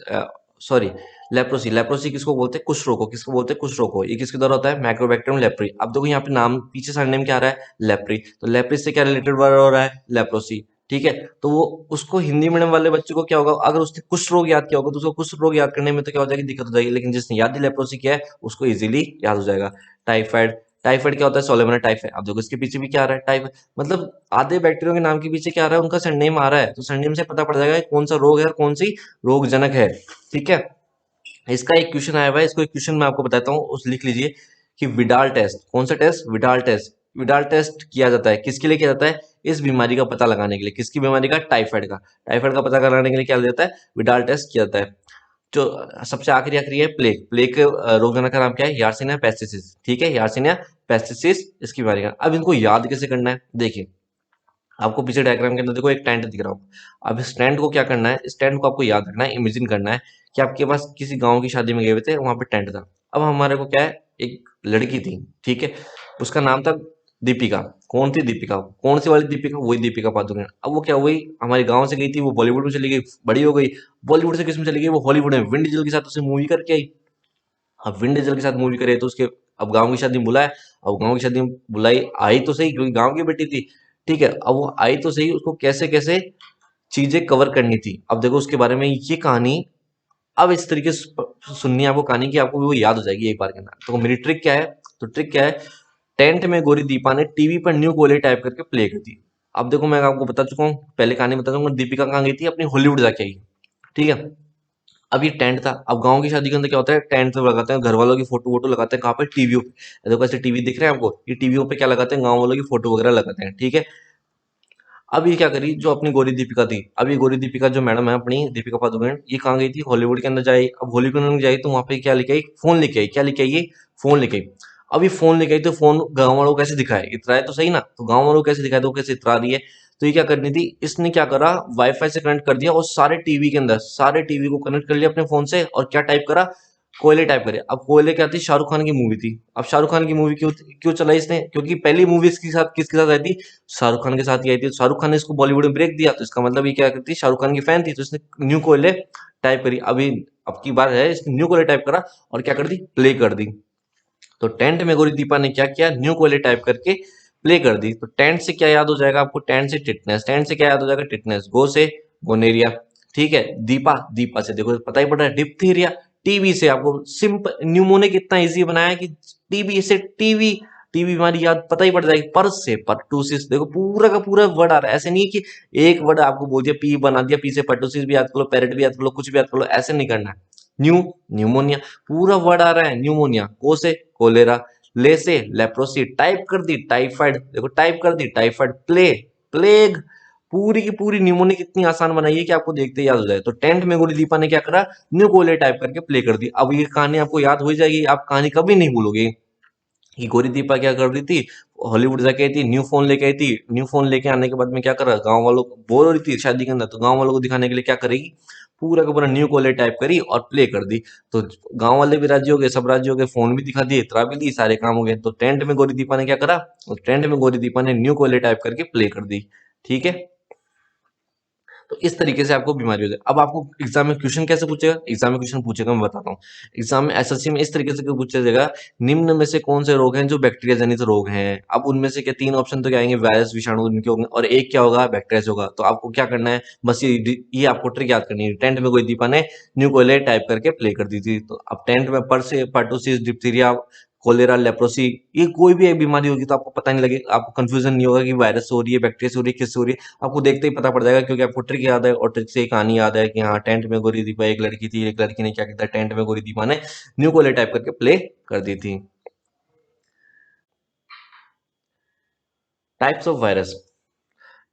sorry, leprosy, leprosy किसको बोलते हैं, कुष्ठ रोग को। किसको बोलते हैं, कुष्ठ रोग को। ये किसके द्वारा होता है, माइक्रोबैक्टीरियम लेप्री। अब देखो यहाँ पे नाम पीछे सरनेम क्या आ रहा है, लेप्री, तो लेप्री से क्या रिलेटेड वर्ड हो रहा है, लेप्रोसी। ठीक है, तो वो उसको हिंदी मीडियम वाले बच्चे को क्या होगा, अगर उसने कुष्ठ रोग याद किया होगा तो उसको कुष्ठ रोग याद करने में तो क्या हो जाएगी, दिक्कत हो जाएगी। लेकिन जिसने याद ही लेप्रोसी किया है उसको इजीली याद हो जाएगा। टाइफाइड, टाइफाइड क्या होता है, सोलेमोना टाइफाइड। अब देखो इसके पीछे भी क्या आ रहा है, टाइफाइड, मतलब आधे बैक्टीरिया के नाम के पीछे क्या आ रहा है, उनका सरनेम आ रहा है, तो सरनेम से पता पड़ जाएगा कि कौन सा रोग है और कौन सी रोग जनक है। ठीक है, इसका एक क्वेश्चन आया हुआ है, इसको एक क्वेश्चन मैं आपको बताता हूँ, उस लिख लीजिए कि विडाल टेस्ट, कौन सा test, Widal test. Widal test किया जाता है किसके लिए किया जाता है, इस बीमारी का पता लगाने के लिए। किसकी बीमारी का, टाइफाइड का। टाइफाइड का पता लगाने के लिए क्या किया जाता है, विडाल टेस्ट किया जाता है। जो सबसे आखिरी आखिरी है प्लेग, प्लेग के रोगजनक का नाम क्या है, यार्सिनिया पेस्टिसिस। ठीक है, यार्सिनिया पेस्टिसिस इसकी बीमारी का। अब इनको याद कैसे करना है, देखिए आपको पीछे डायग्राम के अंदर देखो एक टेंट दिख रहा हो। अब इस टेंट को क्या करना है, इस टेंट को आपको याद रखना है, इमेजिन करना है कि आपके पास किसी गांव की शादी में गए हुए थे, वहां पे टेंट था। अब हमारे को क्या है, एक लड़की थी, ठीक है, उसका नाम था दीपिका। कौन थी दीपिका, कौन सी वाली दीपिका, वही दीपिका पादुकोण। अब वो क्या हुई, हमारे गांव से गई थी, वो बॉलीवुड में चली गई, बड़ी हो गई। बॉलीवुड से किस में चली गई, वो हॉलीवुड में विंड डीजल के साथ उसे मूवी करके आई। अब विंड डीजल के साथ मूवी करे तो उसके, अब गांव की शादी में बुलाया, अब गांव की शादी में बुलाई, आई तो सही क्योंकि गांव की बेटी थी। ठीक है, अब वो आई तो सही, उसको कैसे कैसे चीजें कवर करनी थी। अब देखो उसके बारे में ये कहानी अब इस तरीके से सुननी है आपको कहानी की, आपको वो याद हो जाएगी एक बार के अंदर। तो मेरी ट्रिक क्या है, तो ट्रिक क्या है, टेंट में गोरी दीपा ने टीवी पर न्यू कोले टाइप करके प्ले कर दी। अब देखो मैं आपको बता चुका हूँ, पहले कहानी बता चुका हूँ, दीपिका कहाँ गई थी, अपनी हॉलीवुड जाके आई। ठीक है, अब ये टेंट था। अब गांव की शादी के अंदर क्या होता है, टेंट तो लगाते हैं, घर वालों की फोटो वोटो लगाते हैं कहाँ पे, टीवियों पे। देखो ऐसे टीवी दिख रहे हैं आपको, ये टीवियों पे क्या लगाते हैं, गांव वालों की फोटो वगैरह लगाते हैं। ठीक है, अब ये क्या करी, जो अपनी गोरी दीपिका थी, अब ये गोरी दीपिका जो मैडम है अपनी दीपिका पादुकोण, ये कहाँ गई थी, हॉलीवुड के अंदर जाई। अब हॉलीवुड के अंदर जाई तो वहां पे क्या लेके आई, फोन लेके आई। क्या लेके आई, ये फोन लेके आई। अब ये फोन लेके आई तो फोन गाँव वालों को कैसे दिखाए, इतराए तो सही ना, तो गाँव वालों को कैसे दिखाए, तो वो कैसे इतरा रही है। तो ये क्या करनी थी, इसने क्या करा, वाईफाई से कनेक्ट कर दिया और सारे टीवी के अंदर, सारे टीवी को कनेक्ट कर लिया अपने फोन से, और क्या टाइप करा, कोयले टाइप करे। अब कोयले क्या थी, शाहरुख खान की मूवी थी। अब शाहरुख खान की मूवी क्यों क्यों चलाई इसने, क्योंकि पहली मूवी इसके साथ किसके साथ आई थी, शाहरुख खान के साथ ही आई थी। शाहरुख खान ने इसको बॉलीवुड में ब्रेक दिया, तो इसका मतलब ये क्या करती, शाहरुख खान की फैन थी, तो इसने न्यू कोयले टाइप करी। अभी अब की बात है, इसने न्यू कोयले टाइप करा और क्या कर दी, प्ले कर दी। तो टेंट में गोरी दीपा ने क्या किया, न्यू कोयले टाइप करके प्ले कर दी। तो टेंट से क्या याद हो जाएगा आपको, टेंट से टिटनेस, टेंट से क्या याद हो जाएगा, टिटनेस। गो से गोनेरिया। ठीक है, दीपा, दीपा से देखो पता ही पड़ रहा है, डिप्थीरिया। टीबी से आपको सिंपल न्यूमोनिक इतना इजी बनाया कि टीबी से टीबी, टीबी बीमारी याद पता ही पड़ जाएगी। पर्स से परटूसिस, देखो पूरा का पूरा वर्ड आ रहा है, ऐसे नहीं है कि एक वर्ड आपको बोल दिया, पी बना दिया, पी से परटूसिस भी याद कर लो, पेरेट भी याद कर लो, कुछ भी याद कर लो, ऐसे नहीं करना है। न्यूमोनिया, पूरा वर्ड आ रहा है न्यूमोनिया। को से कोलेरा, ले से लेप्रोसी, टाइप कर दी टाइफाइड, देखो टाइप कर दी टाइफाइड, प्लेग, पूरी की पूरी न्यूमोनिक इतनी आसान बनाई है कि आपको देखते ही याद हो जाए। तो टेंथ में गोली दीपा ने क्या करा, न्यू कोले टाइप करके प्ले कर दी। अब ये कहानी आपको याद हो जाएगी, आप कहानी कभी नहीं भूलोगे कि गोरी दीपा क्या कर रही थी, हॉलीवुड जाके आई थी, न्यू फोन लेके आई थी। न्यू फोन लेके आने के बाद में क्या करा, गांव वालों को बोर हो रही थी शादी के अंदर, तो गांव वालों को दिखाने के लिए क्या करेगी, पूरा का पूरा न्यू कोले टाइप करी और प्ले कर दी। तो गांव वाले भी राजी हो गए, सब राजी हो गए, फोन भी दिखा दिए, इतरा भी दी, सारे काम हो गए। तो टेंट में गोरी दीपा ने क्या करा, तो टेंट में गोरी दीपा ने न्यू कोले टाइप करके प्ले कर दी। ठीक है, तो इस तरीके से आपको बीमारी हो जाए। अब आपको एग्जाम में क्वेश्चन कैसे पूछेगा, एग्जाम में क्वेश्चन पूछेगा, मैं बताता हूँ। एग्जाम में एसएससी में इस तरीके से क्यों पूछा जाएगा, निम्न में से कौन से रोग हैं जो बैक्टीरिया जनित रोग हैं। अब उनमें से क्या तीन ऑप्शन तो क्या आएंगे, वायरस विषाणु इनके होंगे, और एक क्या होगा, बैक्टीरिया से होगा। तो आपको क्या करना है, बस ये आपको ट्रिक याद करनी है। टेंथ में कोई दीपा ने न्यू कोले टाइप करके प्ले कर दी थी। तो अब टेंथ में पर से परटूसिस, डिप्थीरिया, कोलेरा, लेप्रोसी, ये कोई भी एक बीमारी होगी तो आपको पता नहीं लगे, आपको कंफ्यूजन नहीं होगा कि वायरस से हो रही है, बैक्टीरिया से हो रही है, किससे हो रही है। आपको देखते ही पता पड़ जाएगा, क्योंकि आपको ट्रिक याद है और ट्रिक से एक कहानी याद है कि हाँ, टेंट में गोरी दीपा एक लड़की थी, एक लड़की ने क्या किया था, टेंट में गोरी दीपा ने न्यू कोले टाइप करके प्ले कर दी थी। Types of virus,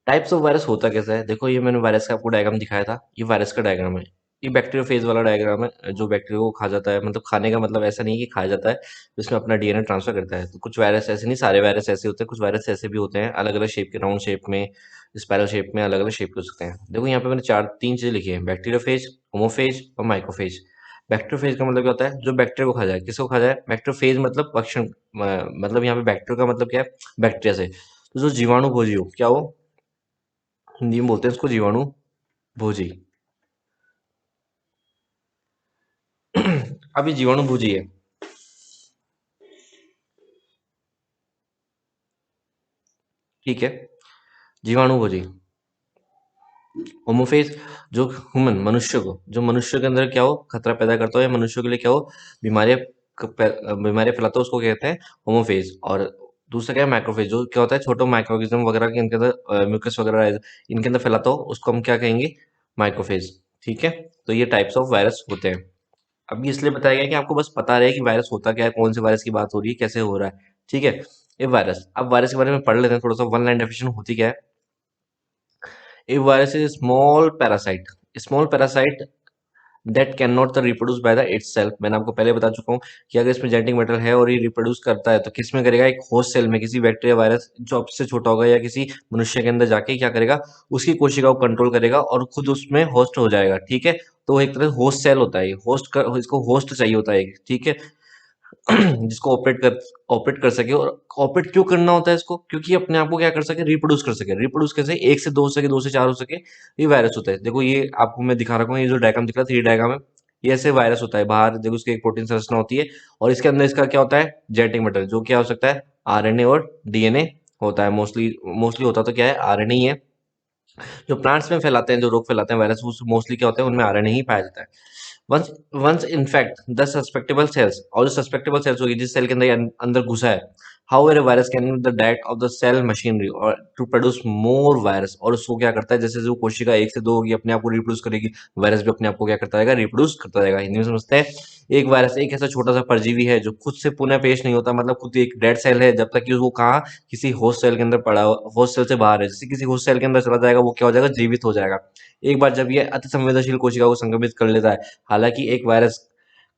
types of virus होता कैसा है, देखो ये मैंने वायरस का आपको डायग्राम दिखाया था, ये वायरस का डायग्राम है। ये बैक्टीरिया फेज वाला डायग्राम है, जो बैक्टीरिया को खा जाता है, मतलब खाने का मतलब ऐसा नहीं है कि खाया जाता है, जिसमें अपना डीएनए ट्रांसफर करता है। तो कुछ वायरस ऐसे नहीं, सारे वायरस ऐसे होते हैं, कुछ वायरस ऐसे भी होते हैं, अलग अलग शेप के, राउंड शेप में, स्पाइरल शेप में, अलग अलग शेप के हो सकते हैं। देखो यहाँ पे मैंने तीन चीजें लिखी है, बैक्टीरिया फेज, होमोफेज और माइक्रोफेज। बैक्टीरिया फेज का मतलब क्या होता है, जो बैक्टीरिया को खा जाए, किसको खा जाए, बैक्टीरिया फेज मतलब भक्षण, मतलब यहाँ पे बैक्टीरिया का मतलब क्या है, बैक्टीरिया से। तो जो जीवाणु भोजी हो, क्या हो, हिंदी में बोलते हैं उसको जीवाणु भोजी। अब ये जीवाणु भोजी है, ठीक है, जीवाणु भोजी। होमोफेज, जो ह्यूमन, मनुष्य को, जो मनुष्य के अंदर क्या हो, खतरा पैदा करता हो, या मनुष्य के लिए क्या हो, बीमारियां बीमारियां फैलाता हो, उसको कहते हैं होमोफेज। और दूसरा क्या है, माइक्रोफेज, जो क्या होता है, छोटे माइक्रो ऑर्गेनिज्म वगैरह के इनके अंदर म्यूकस वगैरह इनके अंदर फैलाता हो, उसको हम क्या कहेंगे, माइक्रोफेज। ठीक है, तो ये टाइप्स ऑफ वायरस होते हैं। अब ये इसलिए बताया गया कि आपको बस पता रहे कि वायरस होता क्या है, कौन से वायरस की बात हो रही है, कैसे हो रहा है। ठीक है, ये वायरस, अब वायरस के बारे में पढ़ लेते हैं थोड़ा सा, वन लाइन डेफिनेशन होती क्या है। A virus is small parasite, small parasite that can not reproduce by the itself. मैंने आपको पहले बता चुका हूँ कि अगर इसमें जेनेटिक मटेरियल है और ये रिप्रोड्यूस करता है तो किस में करेगा, एक होस्ट सेल में, किसी बैक्टीरिया वायरस जो आपसे छोटा होगा, या किसी मनुष्य के अंदर जाके क्या करेगा, उसकी कोशिका को कंट्रोल करेगा और खुद उसमें होस्ट हो जाएगा। ठीक है, तो एक तरह होस्ट सेल होता है, ये होस्ट कर, इसको होस्ट चाहिए होता है। ठीक है, जिसको ऑपरेट कर सके। और ऑपरेट क्यों करना होता है इसको, क्योंकि अपने आप को क्या कर सके, रिप्रोड्यूस कर सके। रिप्रोड्यूस कैसे, एक से दो हो सके, दो से चार हो सके, ये वायरस होता है। देखो ये आपको मैं दिखा रखा हूँ, ये जो डायग्राम दिख रहा है, 3 डायग्राम है, ये ऐसे वायरस होता है। बाहर देखो इसकी एक प्रोटीन संरचना होती है, और इसके अंदर इसका क्या होता है, जेनेटिक मटेरियल, जो क्या हो सकता है, आरएनए और डीएनए होता है मोस्टली। मोस्टली होता तो क्या है, आरएनए ही है। जो प्लांट्स में फैलाते हैं, जो रोग फैलाते हैं वायरस, वो मोस्टली क्या होता है, उनमें आरएनए ही पाया जाता है। Once once infect the susceptible cells, और जो सस्पेक्टेबल सेल्स होगी जिस सेल के अंदर ये अंदर घुसा है, however virus can the diet of the cell machinery और टू प्रोड्यूस मोर वायरस, और उसको क्या करता है, जैसे जो कोशिका एक से दो होगी अपने आप को रिप्रोड्यूस करेगी, वायरस भी अपने आप को क्या करता रहेगा, रिप्रोड्यूस करता रहेगा। हिंदी में समझते हैं, एक वायरस एक ऐसा छोटा सा परजीवी है जो खुद से पुनः पेश नहीं होता, मतलब खुद एक डेड सेल है, जब तक कि वो कहाँ, किसी होस्ट सेल के अंदर पड़ा, होस्ट सेल से बाहर है, जैसे किसी होस्ट सेल के अंदर चला जाएगा वो क्या हो जाएगा, जीवित हो जाएगा। एक बार जब ये अति संवेदनशील कोशिका को संक्रमित कर लेता है, हालांकि एक वायरस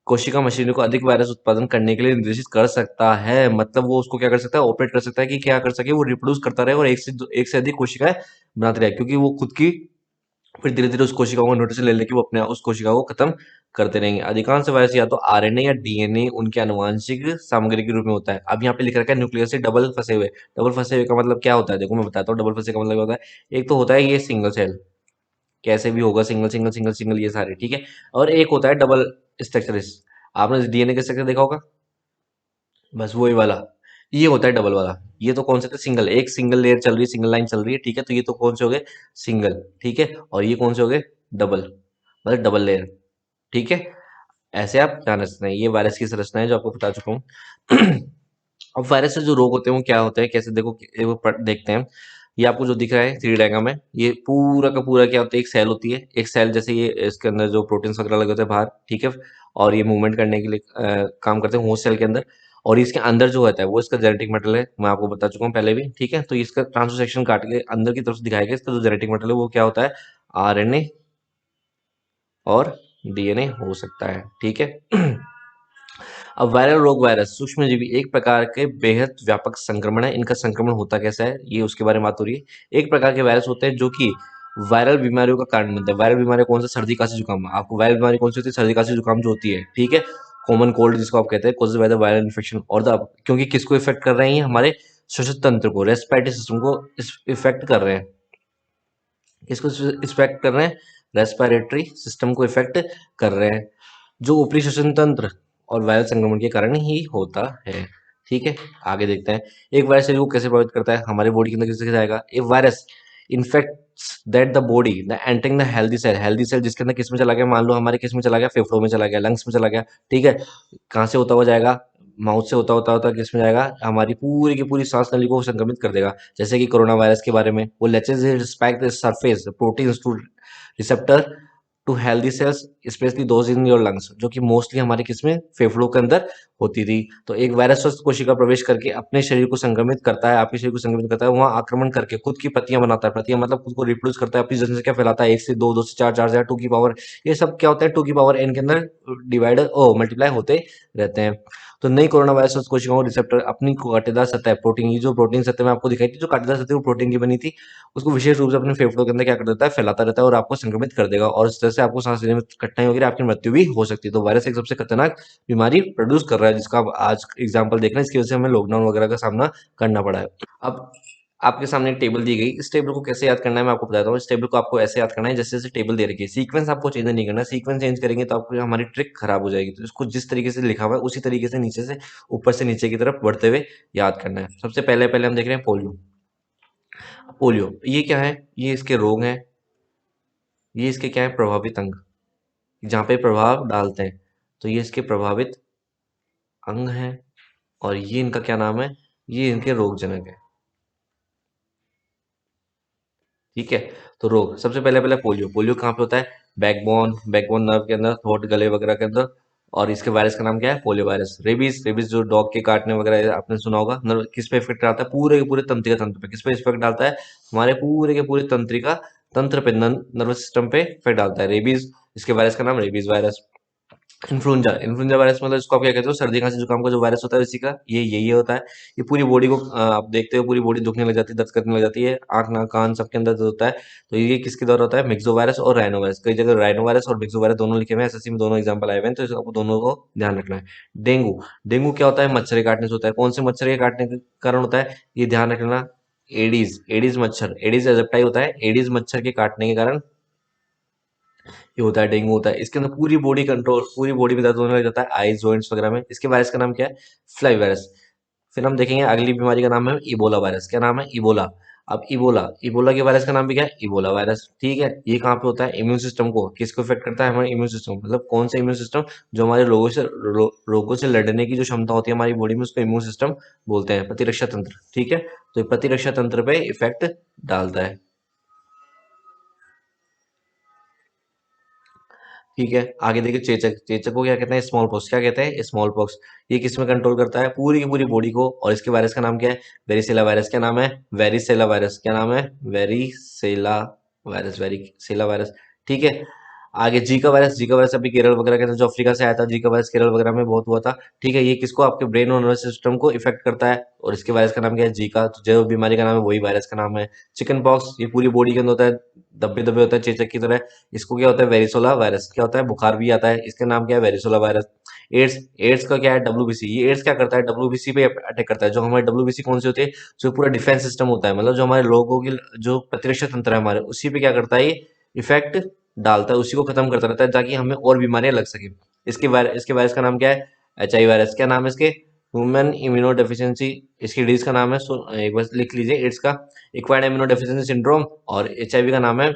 कोशिका मशीनरी को अधिक वायरस उत्पादन करने के लिए निर्देशित कर सकता है, मतलब वो उसको क्या कर सकता है, ऑपरेट कर सकता है कि क्या कर सके, वो रिप्रोड्यूस करता रहे और एक से अधिक कोशिकाएं बनाते रहे, क्योंकि वो खुद की फिर धीरे धीरे उस कोशिका को नोटिस ले लेके वो अपने उस कोशिका को खत्म करते रहेंगे। अधिकांश वायरस या तो आरएनए या डीएनए उनके आनुवांशिक सामग्री के रूप में होता है। अब यहाँ पे लिख रखा है न्यूक्लियस से डबल फंसे हुए। डबल फंसे हुए का मतलब क्या होता है, देखो मैं बताता हूँ डबल फंसे का मतलब क्या होता है। एक तो होता है ये सिंगल सेल, कैसे भी होगा, सिंगल सिंगल सिंगल सिंगल ये सारे, ठीक है। और एक होता है डबल स्ट्रक्चर। आपने डीएनए का स्ट्रक्चर देखा होगा, बस वही वाला, ये होता है डबल वाला। ये तो कौन से थे, सिंगल, एक सिंगल लेयर चल रही है, सिंगल लाइन चल रही है, ठीक है। तो ये तो कौन से हो गए, सिंगल, ठीक है। और ये कौन से हो गए, डबल, मतलब डबल लेयर, ठीक है। ऐसे आप ध्यान रख सकते हैं, ये वायरस की संरचना है जो आपको बता चुका हूँ। अब वायरस से जो रोग होते हैं वो क्या होते हैं, कैसे, देखो एक बार देखते हैं। ये आपको जो दिख रहा है थ्री डायग्राम में, ये पूरा का पूरा क्या होता है, एक सेल होती है, एक सेल जैसे ये, इसके अंदर जो प्रोटीन्स वगैरह लगे होते हैं बाहर, ठीक है। और ये मूवमेंट करने के लिए काम करते हैं होस्ट सेल के अंदर। और इसके अंदर जो होता है वो इसका जेनेटिक मटेरियल है, मैं आपको बता चुका हूँ पहले भी, ठीक है। तो इसका ट्रांसलेशन काट के अंदर की तरफ से दिखाया गया, इसका जो जेनेटिक मटेरियल है वो क्या होता है, आरएनए और डीएनए हो सकता है, ठीक है। अब वायरल रोग, वायरस सूक्ष्मजीवी एक प्रकार के बेहद व्यापक संक्रमण है। इनका संक्रमण होता कैसा है, ये उसके बारे में बात हो रही है। एक प्रकार के वायरस होते हैं जो कि वायरल बीमारियों का कारण बनते हैं। वायरल बीमारी कौन सा, सर्दी खांसी जुकाम। आपको वायरल बीमारी कौन सी होती है, सर्दी खांसी जुकाम जो होती है, ठीक है। कॉमन कोल्ड जिसको आप कहते हैं, caused by the viral infection और द, क्योंकि किसको इफेक्ट कर रहे हैं, हमारे श्वसन तंत्र को, रेस्पिरेटरी सिस्टम को इफेक्ट कर रहे हैं। किसको इफेक्ट कर रहे हैं, रेस्पिरेटरी सिस्टम को इफेक्ट कर रहे हैं, जो ऊपरी श्वसन तंत्र और वायरल संक्रमण के कारण ही होता है, ठीक है। आगे देखते हैं, एक वायरस शरीर को कैसे प्रभावित करता है, हमारे बॉडी के अंदर कैसे जाएगा। A virus infects that the body the entering the healthy cell जिसके अंदर किस में चला गया, मान लो हमारे किस में चला गया, फेफड़ों में चला गया, लंग्स में चला गया, ठीक है। कहाँ से होता हुआ जाएगा, माउथ से होता होता होता किस में जाएगा, हमारी पूरी की पूरी सांस नली को संक्रमित कर देगा। जैसे कि कोरोना वायरस के बारे में, वो latches respect the surface proteins to receptor to healthy cells especially those in your lungs, जो कि मोस्टली हमारे किसमें, फेफड़ों के अंदर होती थी। तो एक वायरस स्वस्थ कोशिका प्रवेश करके अपने शरीर को संक्रमित करता है, आपके शरीर को संक्रमित करता है, वहां आक्रमण करके खुद की पत्तियां बनाता है। पत्तियां मतलब खुद को रिप्रोड्यूस करता है, अपनी जनसंख्या फैलाता है, एक से दो, दो से चार, चार से टू की पावर, ये सब क्या होता है, टू की पावर एन के अंदर डिवाइड ओ मल्टीप्लाई होते रहते हैं। तो नई कोरोना वायरस कोशिकाओं रिसेप्टर अपनी कांटेदार सतह प्रोटीन, ये जो प्रोटीन सतह मैं आपको दिखाई थी, जो कांटेदार सतह वो प्रोटीन की बनी थी, उसको विशेष रूप से अपने फेफड़ों के अंदर क्या कर देता है, फैलाता रहता है और आपको संक्रमित कर देगा, और इस तरह से आपको सांस लेने में कठिनाई होगी, आपकी मृत्यु भी हो सकती है। तो वायरस एक सबसे खतरनाक बीमारी प्रोड्यूस कर रहा है, जिसका आप आज एग्जाम्पल देख रहे हैं, इसकी वजह से हमें लॉकडाउन वगैरह का सामना करना पड़ा है। अब आपके सामने एक टेबल दी गई, इस टेबल को कैसे याद करना है मैं आपको बताता हूँ। इस टेबल को आपको ऐसे याद करना है जैसे जैसे टेबल दे रखी है, सीक्वेंस आपको चेंज नहीं करना। सीक्वेंस चेंज करेंगे तो आपको हमारी ट्रिक खराब हो जाएगी। तो इसको जिस तरीके से लिखा हुआ है उसी तरीके से नीचे से ऊपर से नीचे की तरफ बढ़ते हुए याद करना है। सबसे पहले पहले हम देख रहे हैं पोलियो। पोलियो ये क्या है, ये इसके रोग हैं, ये इसके क्या है, प्रभावित अंग, जहाँ पे प्रभाव डालते हैं, तो ये इसके प्रभावित अंग हैं। और ये इनका क्या नाम है, ये इनके रोगजनक है, ठीक है। तो रोग, सबसे पहले पहले पोलियो। पोलियो कहाँ पे होता है, बैकबोन, बैकबोन नर्व के अंदर, थ्रोट, गले वगैरह के अंदर। और इसके वायरस का नाम क्या है, पोलियो वायरस। रेबीज, रेबीज जो डॉग के काटने वगैरह आपने सुना होगा। नर्व किस पे इफेक्ट डालता है, पूरे के पूरे तंत्रिका तंत्र पे। किस पे इफेक्ट डालता है, हमारे पूरे के पूरे तंत्रिका तंत्र पे, नर्वस सिस्टम पे इफेक्ट डालता है रेबीज। इसके वायरस का नाम rabies virus. Influenza, influenza virus मतलब इसको आप क्या कहते हो, सर्दी खांसी जुकाम का जो वायरस होता है इसी का ये यही होता है। ये पूरी बॉडी को आप देखते हो, पूरी बॉडी दुखने लग जाती है, दर्द करने लग जाती है, आंख नाक कान सबके अंदर दर्द होता है। तो ये किसके द्वारा होता है, मिक्सो वायरस और राइनो वायरस। कई जगह राइनो वायरस और मिक्सो वायरस दोनों लिखे हुए हैं, एसएससी में दोनों एग्जाम्पल आए हुए हैं, तो इसको आपको दोनों को ध्यान रखना है। डेंगू, डेंगू क्या होता है, मच्छर के काटने से होता है। कौन से मच्छर के काटने के कारण होता है, ये ध्यान रखना, एडीज, एडीज मच्छर, एडीज एजिप्टाई होता है, एडीज मच्छर के काटने के कारण ये होता है, डेंगू होता है। इसके अंदर पूरी बॉडी कंट्रोल, पूरी बॉडी में दर्द होने लग जाता है, आईज जॉइंट्स वगैरह में। इसके वायरस का नाम क्या है, फ्लाई वायरस। फिर हम देखेंगे अगली बीमारी का नाम है इबोला वायरस। क्या नाम है? इबोला। अब इबोला, इबोला के वायरस का नाम भी क्या है? Ebola virus. ठीक है, ये कहाँ पे होता है? इम्यून सिस्टम को, किसको इफेक्ट करता है? हमारे इम्यून सिस्टम, मतलब कौन सा इम्यून सिस्टम? जो हमारे रोगों से लड़ने की जो क्षमता होती है हमारी बॉडी में, उसको इम्यून सिस्टम बोलते हैं, प्रतिरक्षा तंत्र। ठीक है, तो ये प्रतिरक्षा तंत्र पे इफेक्ट डालता है। ठीक है, आगे देखिए चेचक। चेचक को क्या कहते हैं? Small pox. क्या कहते हैं? Small pox. ये किस में कंट्रोल करता है? पूरी की पूरी बॉडी को। और इसके वायरस का नाम क्या है? Varicella virus. क्या नाम है? Varicella virus. क्या नाम है? Varicella virus, varicella virus. ठीक है, आगे जीका वायरस। जीका वायरस अभी केरल वगैरह के अंदर जो अफ्रीका से आया था, जीका वायरस केरल वगैरह में बहुत हुआ था। ठीक है, ये किसको? आपके ब्रेन और नर्वस सिस्टम को इफेक्ट करता है। और इसके वायरस का नाम क्या है? जीका। तो जो बीमारी का नाम है वही वायरस का नाम है। चिकन पॉक्स, ये पूरी बॉडी के अंदर होता है, धब्बे धब्बे होता है चेचक की तरह। इसको क्या होता है? वेरिसोला वायरस। क्या होता है? बुखार भी आता है, इसका नाम क्या है? वेरिसोला वायरस। एड्स, एड्स का क्या है? डब्ल्यूबीसी। ये एड्स क्या करता है? डब्ल्यूबीसी पे अटैक करता है। जो हमारे डब्ल्यूबीसी कौन सी होती है? जो पूरा डिफेंस सिस्टम होता है, मतलब जो हमारे लोगों की जो प्रतिरक्षा तंत्र है हमारे, उसी पे क्या करता है? ये इफेक्ट डालता है, उसी को खत्म करता रहता है, ताकि हमें और बीमारियां लग सके। इसके वायरस का नाम क्या है? HI virus. क्या नाम है इसके? Human immuno deficiency. इसकी डिजीज का नाम है, एक बार लिख लीजिए, एड्स का एक्वायर्ड इम्यूनो डेफिशिएंसी सिंड्रोम, और एचआईवी का नाम है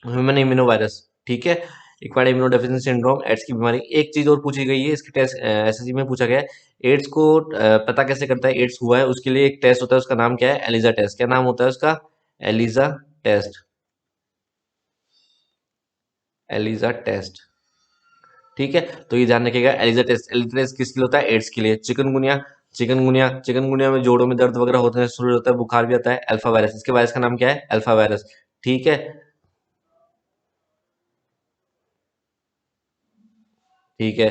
ह्यूमन इम्यूनो वायरस। ठीक है, acquired immuno deficiency syndrome, AIDS की बीमारी। एक चीज और पूछी गई है इसकी टेस्ट एसएससी में पूछा गया है, एड्स को पता कैसे करता है एड्स हुआ है? उसके लिए एक टेस्ट होता है, उसका नाम क्या है? ELISA test. क्या नाम होता है उसका? ELISA test. ELISA test. ठीक है, तो ये ध्यान रखिएगा, एलिजा टेस्ट। एलिजा टेस्ट किसके लिए होता है? एड्स के लिए। चिकनगुनिया। चिकनगुनिया में जोड़ों में दर्द वगैरह होते हैं, शुरू होता है, बुखार भी आता है, अल्फा वायरस। इसके वायरस का नाम क्या है? Alpha virus. ठीक है, ठीक है,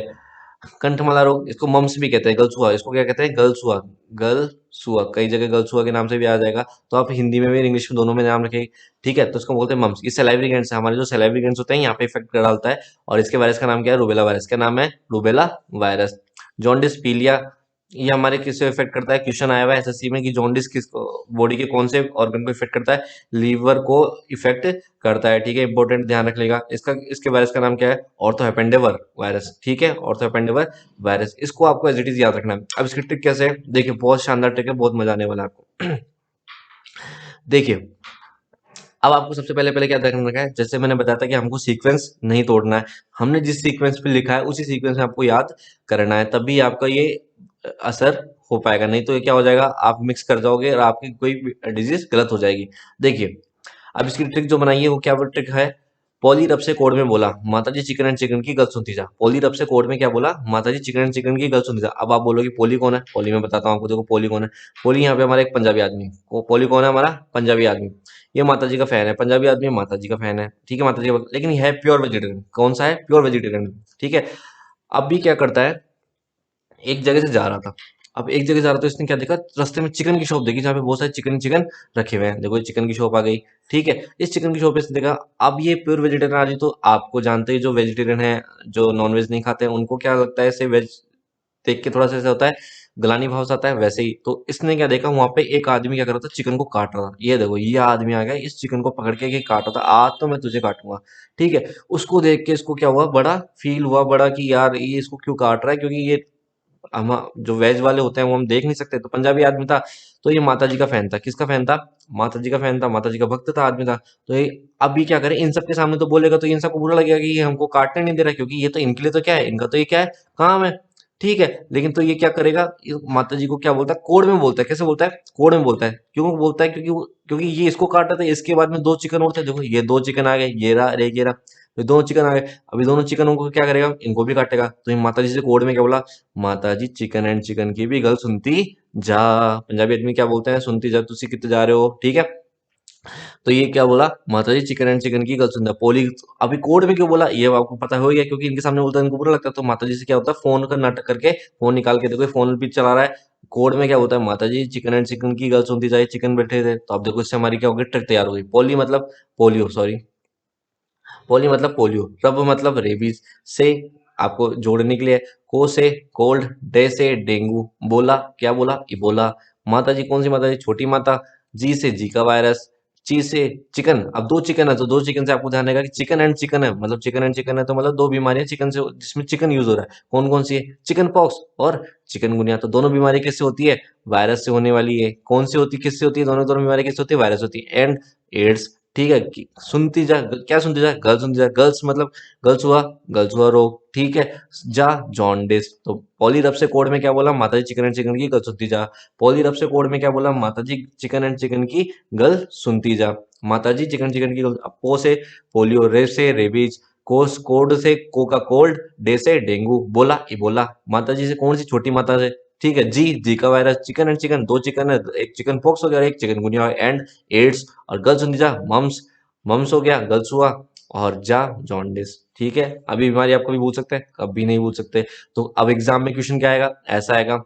कंठमाला रोग, इसको मम्स भी कहते हैं, गलसुआ। इसको क्या कहते हैं? गलसुआ। गलसुआ, कई जगह गलसुआ के नाम से भी आ जाएगा, तो आप हिंदी में भी और इंग्लिश में दोनों में नाम रखेंगे। ठीक है, तो इसको बोलते हैं मम्स। ये सलाइवरी ग्लैंड्स है, हमारे जो सलाइवरी ग्लैंड्स होते हैं यहाँ पे इफेक्ट कर डालता है। और इसके वायरस का नाम क्या है? Rubella virus. क्या नाम है? Rubella virus. जॉन्डिस पीलिया, ये हमारे किससे इफेक्ट करता है? क्वेश्चन आया हुआ है एसएससी में कि जॉन्डिस किस बॉडी के कौन से ऑर्गन को इफेक्ट करता है? लीवर को इफेक्ट करता है। ठीक है, इंपॉर्टेंट, ध्यान रख लेगा इसका। इसके वायरस का नाम क्या है? ऑर्थोहेपेंडेवर वायरस। ठीक है, ऑर्थोहेपेंडेवर वायरस, इसको आपको एज इट इज याद रखना है। अब इसकी ट्रिक कैसे है? देखिए, बहुत शानदार ट्रिक है, बहुत मजा आने वाला है आपको। देखिए, अब आपको सबसे पहले पहले क्या ध्यान रखना है? जैसे मैंने बताया था कि हमको सीक्वेंस नहीं तोड़ना है, हमने जिस सीक्वेंस पे लिखा है उसी सीक्वेंस में आपको याद करना है, तभी आपका ये असर हो पाएगा। नहीं तो ये क्या हो जाएगा? आप मिक्स कर जाओगे और आपकी कोई डिजीज गलत हो जाएगी। देखिए, अब इसकी ट्रिक जो बनाई है वो क्या ट्रिक है? पॉली रब से कोड में बोला, माता जी चिकन एंड चिकन की गल सुनती जा। पॉली रब से कोड में क्या बोला? माता जी चिकन एंड चिकन की गल सुनती जा। अब आप बोलोगे पोली कौन है? पोली मैं बताता हूँ आपको, देखो पोली कौन है। पोली यहाँ पे हमारा एक पंजाबी आदमी, पोली कौन है? हमारा पंजाबी आदमी। ये माता जी का फैन है, पंजाबी आदमी माता जी का फैन है। ठीक है, माता जी का, लेकिन यह है प्योर वेजिटेरियन। कौन सा है? Pure vegetarian. ठीक है, अब भी क्या करता है, एक जगह से जा रहा था। अब एक जगह जा रहा था, इसने क्या देखा? रास्ते में चिकन की शॉप देखी, जहाँ पे बहुत सारे चिकन चिकन रखे हुए हैं। देखो, ये चिकन की शॉप आ गई। ठीक है, इस चिकन की शॉप पे इसने देखा, अब ये प्योर वेजिटेरियन आ गई। तो आपको जानते ही, जो वेजिटेरियन है, जो नॉन वेज नहीं खाते हैं, उनको क्या लगता है? ऐसे वेज देख के थोड़ा सा ऐसा होता है, गलानी भाव सा आता है, वैसे ही। तो इसने क्या देखा, वहां पे एक आदमी क्या कर रहा था? चिकन को काट रहा था। ये देखो, ये आदमी आ गया, इस चिकन को पकड़ के काट रहा था, आज तो मैं तुझे काटूंगा। ठीक है, उसको देख के इसको क्या हुआ? बड़ा फील हुआ, बड़ा कि यार ये इसको क्यों काट रहा है, क्योंकि ये हम जो वेज वाले होते हैं वो हम देख नहीं सकते। तो पंजाबी आदमी था, तो ये माता जी का फैन था। किसका फैन था? माता जी का फैन था, माता जी का भक्त था, आदमी था। तो ये अभी क्या करे, इन सबके सामने तो बोलेगा, तो इन सबको बुरा लगेगा कि ये हमको काटने नहीं दे रहा, क्योंकि ये तो इनके लिए तो क्या है, इनका तो ये क्या है, काम है। ठीक है, लेकिन तो ये क्या करेगा, ये माता जी को क्या बोलता है? कोड में बोलता है। कैसे बोलता है? कोड में बोलता है। क्यों बोलता है? क्योंकि ये इसको काट रहा था, इसके बाद में दो चिकन और थे। देखो, ये दो चिकन आ गए, ये रहा, अरे ये रहा, ये दोनों चिकन आ गए। अभी दोनों चिकनों को क्या करेगा? इनको भी काटेगा। तो ये माता जी से कोड में क्या बोला? माता जी चिकन एंड चिकन की भी गल सुनती जा। पंजाबी आदमी क्या बोलते हैं? सुनती जा, तुसी कितने जा रहे हो। ठीक है, तो ये क्या बोला? माता जी चिकन एंड चिकन की गल सुनता। पोली, अभी कोड में क्यों बोला ये आपको पता हो गया, क्योंकि इनके सामने बोलता है, इनको बुरा लगता है। तो माता जी से क्या होता है? फोन का नाटक करके, फोन निकाल के, देखो फोन भी चला रहा है। कोड में क्या होता है? माता जी चिकन एंड चिकन की गल सुनती जाए, चिकन बैठे थे। तो अब देखो, इससे हमारी क्या होगी? ट्रिक तैयार हो गई। पोली मतलब पोलियो, सॉरी, पोली मतलब पोलियो, रब मतलब रेबीज, से आपको जोड़ने के लिए, को से कोल्ड, डे से डेंगू, बोला क्या बोला? इबोला। माता जी कौन सी माता जी? छोटी माता। जी से जीका वायरस। चीज से चिकन, अब दो चिकन है तो दो चिकन से आपको ध्यान रहेगा कि चिकन एंड चिकन है, मतलब चिकन एंड चिकन है तो मतलब दो बीमारियां चिकन से जिसमें चिकन यूज हो रहा है, कौन कौन सी है, चिकन पॉक्स और चिकनगुनिया। तो दोनों बीमारी किससे होती है, वायरस से होने वाली है। कौन सी होती किससे होती है, दोनों दोनों बीमारी किससे होती है, वायरस होती है। एंड एड्स, ठीक है। सुनती जा, क्या सुनती जा, गर्ल सुनती जा, गर्ल्स मतलब गर्ल्स हुआ रोग, ठीक है। जा जॉन्डिस, तो पॉलीरब से कोड में क्या बोला, माता जी चिकन एंड चिकन की गर्ल सुनती जा। पॉलीरब से कोड में क्या बोला, माता जी चिकन एंड चिकन की गर्ल सुनती जा। माता जी चिकन चिकन की गर्ल। अब पो से पोलियो, रे से रेबीज, कोस कोड से कोका कोल्ड, डे से डेंगू, बोला इबोला। माता जी से कौन सी, छोटी माता से, ठीक है। जी Zika virus, chicken and chicken दो चिकन है, एक चिकन पॉक्स हो गया और एक चिकनगुनिया। एंड एड्स और गर्ल्स सुनती जा, मम्स, मम्स हो गया, गर्ल्स हुआ। और जा जॉन्डिस, ठीक है। अभी बीमारी आप कभी भूल सकते हैं, कभी नहीं भूल सकते। तो अब एग्जाम में क्वेश्चन क्या आएगा, ऐसा आएगा,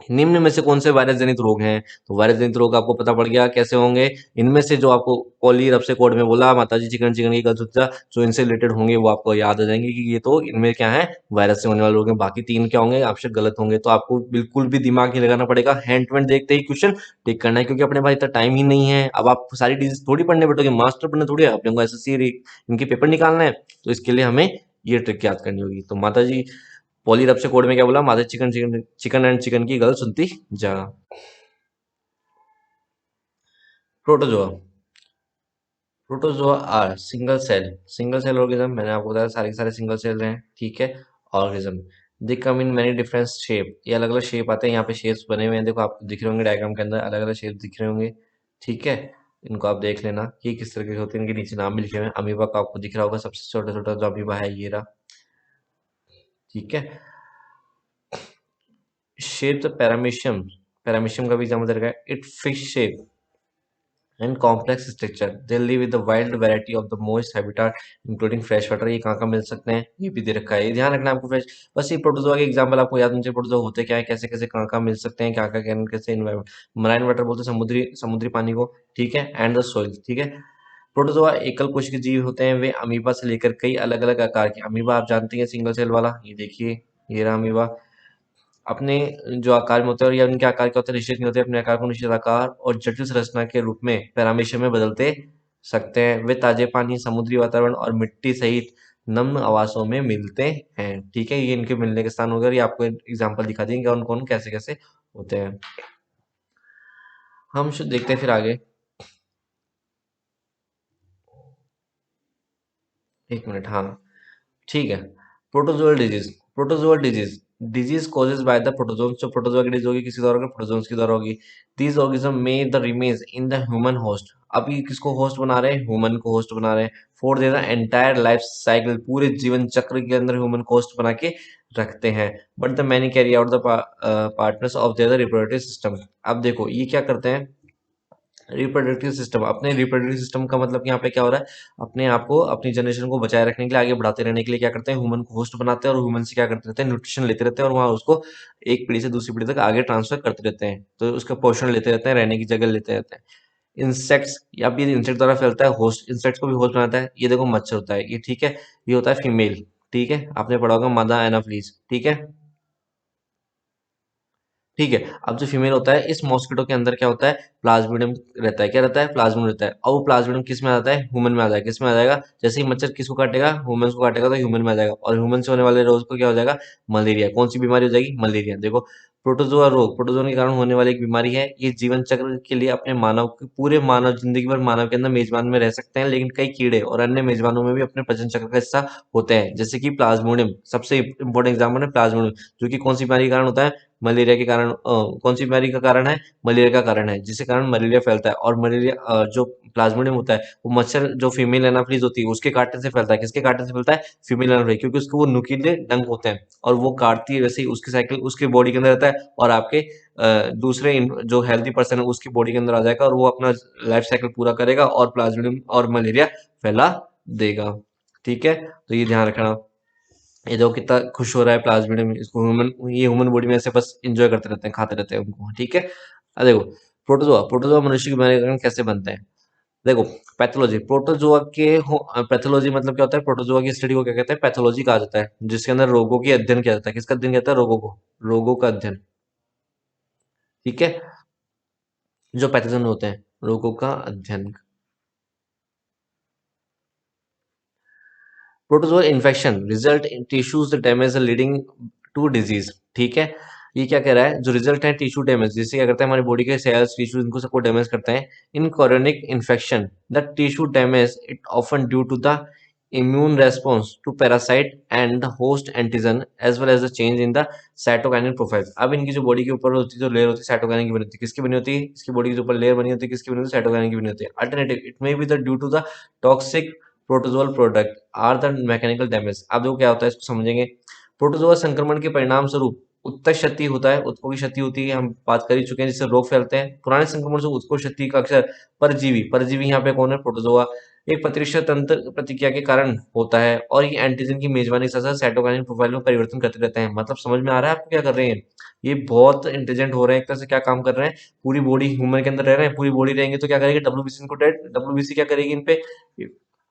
निम्न में से कौन से वायरस जनित रोग हैं। तो वायरस जनित रोग आपको पता पड़ गया कैसे होंगे। इनमें से जो आपको पॉली रब से कोड में बोला, माता जी चिकन चिकन की कलसुत्ता, जो इनसे रिलेटेड होंगे वो आपको याद आ जाएंगे कि ये तो इनमें क्या है, वायरस से होने वाले रोग हैं। बाकी तीन क्या होंगे, आपसे गलत होंगे। तो आपको बिल्कुल भी दिमाग नहीं लगाना पड़ेगा, हैंड टू हैंड देखते ही क्वेश्चन टिक करना है, क्योंकि अपने पास इतना टाइम ही नहीं है। अब आप सारी डिजीज थोड़ी पढ़ने बैठोगे, मास्टर पढ़ने थोड़ी है, अपने को एसएससी इनके पेपर निकालना है। तो इसके लिए हमें ये ट्रिक याद करनी होगी। तो माता जी पॉली रब से कोड में क्या बोला, माता chicken chicken chicken and chicken की गर्ल सुनती जा। Protozoa, protozoa are single cell organism, मैंने आपको बताया सारे के सारे सिंगल सेल हैं, ठीक है। Organism they come in many different shape, ये अलग अलग शेप आते हैं, यहाँ पे शेप्स बने हुए हैं, देखो आपको दिख रहे होंगे डायग्राम के अंदर, अलग अलग शेप दिख रहे होंगे, ठीक है। इनको आप देख लेना कि किस तरह के होते हैं, इनके नीचे नाम भी लिखे हुए हैं। अमीबा का आपको दिख रहा होगा, सबसे छोटा छोटा जो अमीबा है ये रहा, ठीक है। शेप द पैरामीशियम, पैरामीशियम का भी एग्जाम्पल दे रखा है, it fish shape and complex structure. They live with a wide variety of the moist habitat, including fresh water. ये कहाँ कहाँ मिल सकते हैं, ये भी दे रखा है, ये ध्यान रखना आपको। फ्रेश, बस ये प्रोटोजोआ के एग्जांपल आपको याद होने चाहिए। प्रोटोजोआ होते क्या है, कैसे कैसे कहाँ कहाँ मिल सकते हैं, क्या क्या कैसे इन्वायरमेंट। मराइन वाटर बोलते हैं समुद्री समुद्री पानी को, ठीक है। एंड द सोइल, ठीक है। प्रोटोजोआ एकल कोशिकीय जीव होते हैं, वे अमीबा से लेकर कई अलग अलग आकार के, अमीबा आप जानते हैं सिंगल सेल वाला, ये देखिए ये रहा अमीबा, अपने जो आकार में होते हैं और या उनके आकार क्या होते हैं, निश्चित नहीं होते, अपने आकार को निश्चित आकार और जटिल संरचना के रूप में पैरामीशियम में बदलते सकते हैं। वे ताजे पानी, समुद्री वातावरण और मिट्टी सहित नम्य आवासों में मिलते हैं, ठीक है। ये इनके मिलने के स्थान वगैरह, ये आपको एग्जाम्पल दिखा देंगे कौन कौन कैसे कैसे होते हैं। हम शुद्ध देखते हैं फिर आगे, एक मिनट, हाँ, ठीक है। Protozoal disease, protozoal disease, disease causes by the protozoans, जो प्रोटोजोआ की डिजीज होगी किसके द्वारा होगी, प्रोटोजोन्स के द्वारा होगी। दीज ऑर्गेनिज्म में the remains in the human host, अब ये किसको होस्ट बना रहे हैं, ह्यूमन को होस्ट बना रहे हैं। For their entire life cycle, पूरे जीवन चक्र के अंदर ह्यूमन को होस्ट बना के रखते हैं। But the many carry out the partners of their reproductive system. अब देखो ये क्या करते हैं, रिप्रोडक्टिव सिस्टम, अपने रिप्रोडक्टिव सिस्टम का मतलब कि यहाँ पे क्या हो रहा है, अपने आप को अपनी जनरेशन को बचाए रखने के लिए, आगे बढ़ाते रहने के लिए क्या करते हैं, ह्यूमन को होस्ट बनाते हैं और ह्यूमन से क्या करते रहते हैं, न्यूट्रिशन लेते रहते हैं और वहाँ उसको एक पीढ़ी से दूसरी पीढ़ी तक आगे ट्रांसफर करते रहते हैं। तो उसका पोषण लेते रहते हैं, रहने की जगह लेते रहते हैं। इंसेक्ट्स, या भी इंसेक्ट द्वारा फैलता है, होस्ट इंसेक्ट्स को भी होस्ट बनाता है। ये देखो मच्छर होता है ये, ठीक है, ये होता है फीमेल, ठीक है, आपने पढ़ा होगा मादा एनाफ्लीज, ठीक है, ठीक है। अब जो फीमेल होता है, इस मॉस्किटो के अंदर क्या होता है, प्लाज्मिडियम रहता है, क्या रहता है, प्लाज्मिडियम रहता है। और वो प्लाज्मिडियम किस में आता है, ह्यूमन में आ जाएगा, किस में आ जाएगा, जैसे ही मच्छर किसको काटेगा, ह्यूमन को काटेगा तो ह्यूमन में आ जाएगा, और ह्यूमन से होने वाले रोग को क्या हो जाएगा, मलेरिया। कौन सी बीमारी हो जाएगी, मलेरिया। देखो प्रोटोजोआ रोग, प्रोटोजोआ के कारण होने वाली एक बीमारी है। ये जीवन चक्र के लिए अपने मानव, पूरे मानव जिंदगी भर मानव के अंदर मेजबान में रह सकते हैं, लेकिन कई कीड़े और अन्य मेजबानों में भी अपने प्रजनन चक्र का हिस्सा होते हैं, जैसे कि प्लाज्मोडियम, सबसे इंपॉर्टेंट एग्जाम्पल है प्लाज्मोडियम, जो कि कौन सी बीमारी के कारण होता है, मलेरिया के कारण। कौन सी बीमारी का कारण है, मलेरिया का कारण है, जिसके कारण मलेरिया फैलता है। और मलेरिया जो प्लाज्मोडियम होता है, वो मच्छर जो फीमेल एनाफ्लीज होती है उसके काटने से फैलता है। किसके काटने से फैलता है, फीमेल एनाफ्लीज, क्योंकि उसके वो नुकीले डंक होते हैं और वो काटती है, वैसे ही उसकी साइकिल उसके बॉडी के अंदर रहता है और आपके दूसरे जो हेल्दी पर्सन है उसकी बॉडी के अंदर आ जाएगा और वो अपना लाइफ साइकिल पूरा करेगा और प्लाज्मोडियम और मलेरिया फैला देगा, ठीक है। तो ये ध्यान रखना। ये देखो कितना खुश हो रहा है प्लाज्मिडियम, इसको ह्यूमन, ये ह्यूमन बॉडी में ऐसे बस एंजॉय करते रहते हैं, खाते रहते हैं उनको, ठीक है। अब देखो प्रोटोजोआ, प्रोटोजोआ मनुष्य की बीमारी के कारण कैसे बनते हैं। देखो पैथोलॉजी, प्रोटोजोआ के पैथोलॉजी मतलब क्या होता है, प्रोटोजोआ की स्टडी को क्या कहते हैं, पैथोलॉजी कहा जाता है, जिसके अंदर रोगों की अध्ययन किया जाता है। किसका अध्ययन किया जाता है, रोगों को, रोगों का अध्ययन, ठीक है। जो पैथोजन होते हैं, रोगों का अध्ययन, protozoa infection result in tissues damage leading to disease. ठीक है, ये क्या कह रहा है, जो रिजल्ट है टिश्यू डैमेज, जिससे क्या करता है हमारी बॉडी के सेल्स टिश्यू इनको सबको डैमेज करते हैं। In chronic infection the tissue damage it often due to the immune response to parasite and the host antigen as well as the change in the cytokinin profiles। अब इनकी जो body के ऊपर होती है, जो लेयर होती है साइटोकाइनिन की बनी होती है, किसकी बनी होती है, इसकी बॉडी के ऊपर लेयर बनी होती है, किसकी बनी होती है, साइटोकाइनिन की बनी होती है। Alternative it may be the due to the toxic protozoal product are the mechanical damage. अब देखो क्या होता है, इसको समझेंगे। प्रोटोजोआ संक्रमण के परिणाम स्वरूप उत्तक क्षति होता है, उत्तकों की क्षति होती है, हम बात कर ही चुके हैं, जिससे रोग फैलते हैं। पुराने संक्रमण से उत्तकों क्षति का अक्सर परजीवी, परजीवी यहाँ पे कौन है, प्रोटोजोआ, एक प्रतिरक्षा तंत्र प्रतिक्रिया के कारण होता है और ये एंटीजन की मेजबानी के साथ साइटोकाइनिन प्रोफाइल में परिवर्तन करते रहते हैं। मतलब समझ में आ रहा है आपको क्या कर रहे हैं, ये बहुत इंटेलिजेंट हो रहे हैं, एक तरह से क्या काम कर रहे हैं, पूरी बॉडी ह्यूमन के अंदर रह रहे हैं, पूरी बॉडी रहेंगे तो क्या करेगी, डब्ल्यूबीसी इनको डब्ल्यूबीसी क्या करेगी, इन पे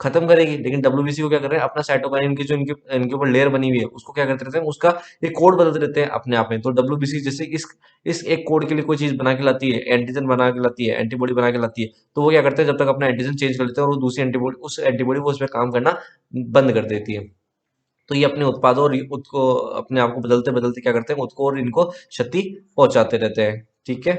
खत्म करेगी। लेकिन डब्ल्यूबीसी को क्या कर रहे हैं, अपना साइटोकाइनिन की जो इनके इनके ऊपर लेयर बनी हुई है उसको क्या करते रहते हैं, उसका एक कोड बदलते रहते हैं अपने आप में। तो डब्ल्यूबीसी जैसे इस एक कोड के लिए कोई चीज बना के लाती है, एंटीजन बना के लाती है, एंटीबॉडी बना के लाती है, तो वो क्या करते हैं, जब तक अपना एंटीजन चेंज कर लेते हैं और वो दूसरी एंटीबॉडी, उस एंटीबॉडी वो उस पर काम करना बंद कर देती है। तो ये अपने उत्पादों और उसको अपने आप को बदलते बदलते क्या करते हैं, उसको और इनको क्षति पहुंचाते रहते हैं। ठीक है,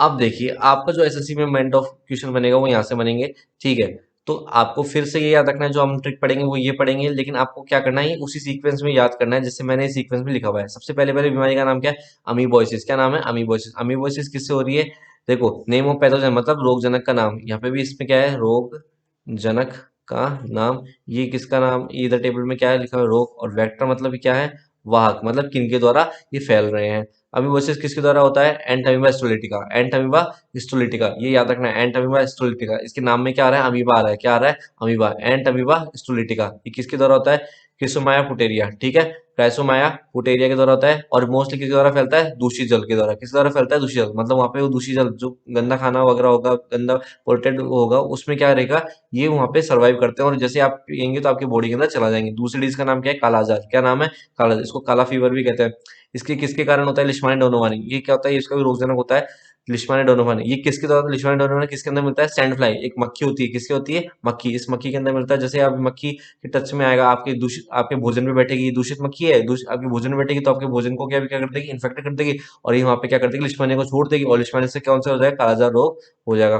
अब देखिए आपका जो एसएससी में माइंड ऑफ क्वेश्चन बनेगा वो यहाँ से बनेंगे। ठीक है, तो आपको फिर से ये याद रखना है, जो हम ट्रिक पढ़ेंगे वो ये पढ़ेंगे, लेकिन आपको क्या करना है, उसी सीक्वेंस में याद करना है जैसे मैंने इस सीक्वेंस में लिखा हुआ है। सबसे पहले पहले बीमारी का नाम क्या है, अमीबोसिस। क्या नाम है, अमीबोसिस। अमीबोसिस किससे हो रही है, देखो नेम ऑफ पैथोजन मतलब रोग जनक का नाम, यहाँ पे भी इसमें क्या है, रोग जनक का नाम। ये किसका नाम, इधर टेबल में क्या है लिखा है, रोग, और वेक्टर मतलब क्या है, वाहक, मतलब किनके द्वारा ये फैल रहे हैं। अमीबोसिस किसके द्वारा होता है, एंट अमीबा हिस्टोलिटिका, एंट अमीबा हिस्टोलिटिका, ये याद रखना है, एंट अमीबा हिस्टोलिटिका। इसके नाम में क्या आ रहा है, अमीबा आ रहा है, क्या आ रहा है, अमीबा, एंट अमीबा हिस्टोलिटिका। ये किसके द्वारा होता है, क्रिसोमाया फुटेरिया। ठीक है, क्राइसोमाया फुटेरिया के द्वारा होता है, और मोस्टली किसके द्वारा फैलता है, दूषित जल के द्वारा। किसके द्वारा फैलता है, दूषित जल, मतलब वहां पे वो दूषित जल जो गंदा खाना वगैरह होगा, गंदा पोल्टेड होगा, उसमें क्या रहेगा, ये वहां पे सर्वाइव करते हैं, और जैसे आप पिएंगे तो आपकी बॉडी के अंदर चला जाएंगे। दूसरी डिजीज का नाम क्या है, कालाजार। क्या नाम है, कालाजार, इसको काला फीवर भी कहते हैं। इसके किसके कारण होता है, लिश्मानी डोनोवानी। ये क्या होता है, इसका भी रोगजनक होता है, लिश्मानी डोनोवानी। ये किसके द्वारा, लिश्मानी डोनोवानी किसके अंदर मिलता है, सैंड फ्लाई, एक मक्खी होती है, किसकी होती है, मक्खी, इस मक्खी के अंदर मिलता है। जैसे आप मक्खी के टच में आएगा, आपके दूषित, आपके भोजन पे बैठेगी, दूषित मक्खी है, आपके भोजन में बैठेगी तो आपके भोजन को क्या कर देगी, इन्फेक्ट कर देगी, और ये वहां पे क्या कर देगी, लिश्मानी को छोड़ देगी, और लिश्मानी से कौन सा हो जाएगा, कालाजार रोग हो जाएगा।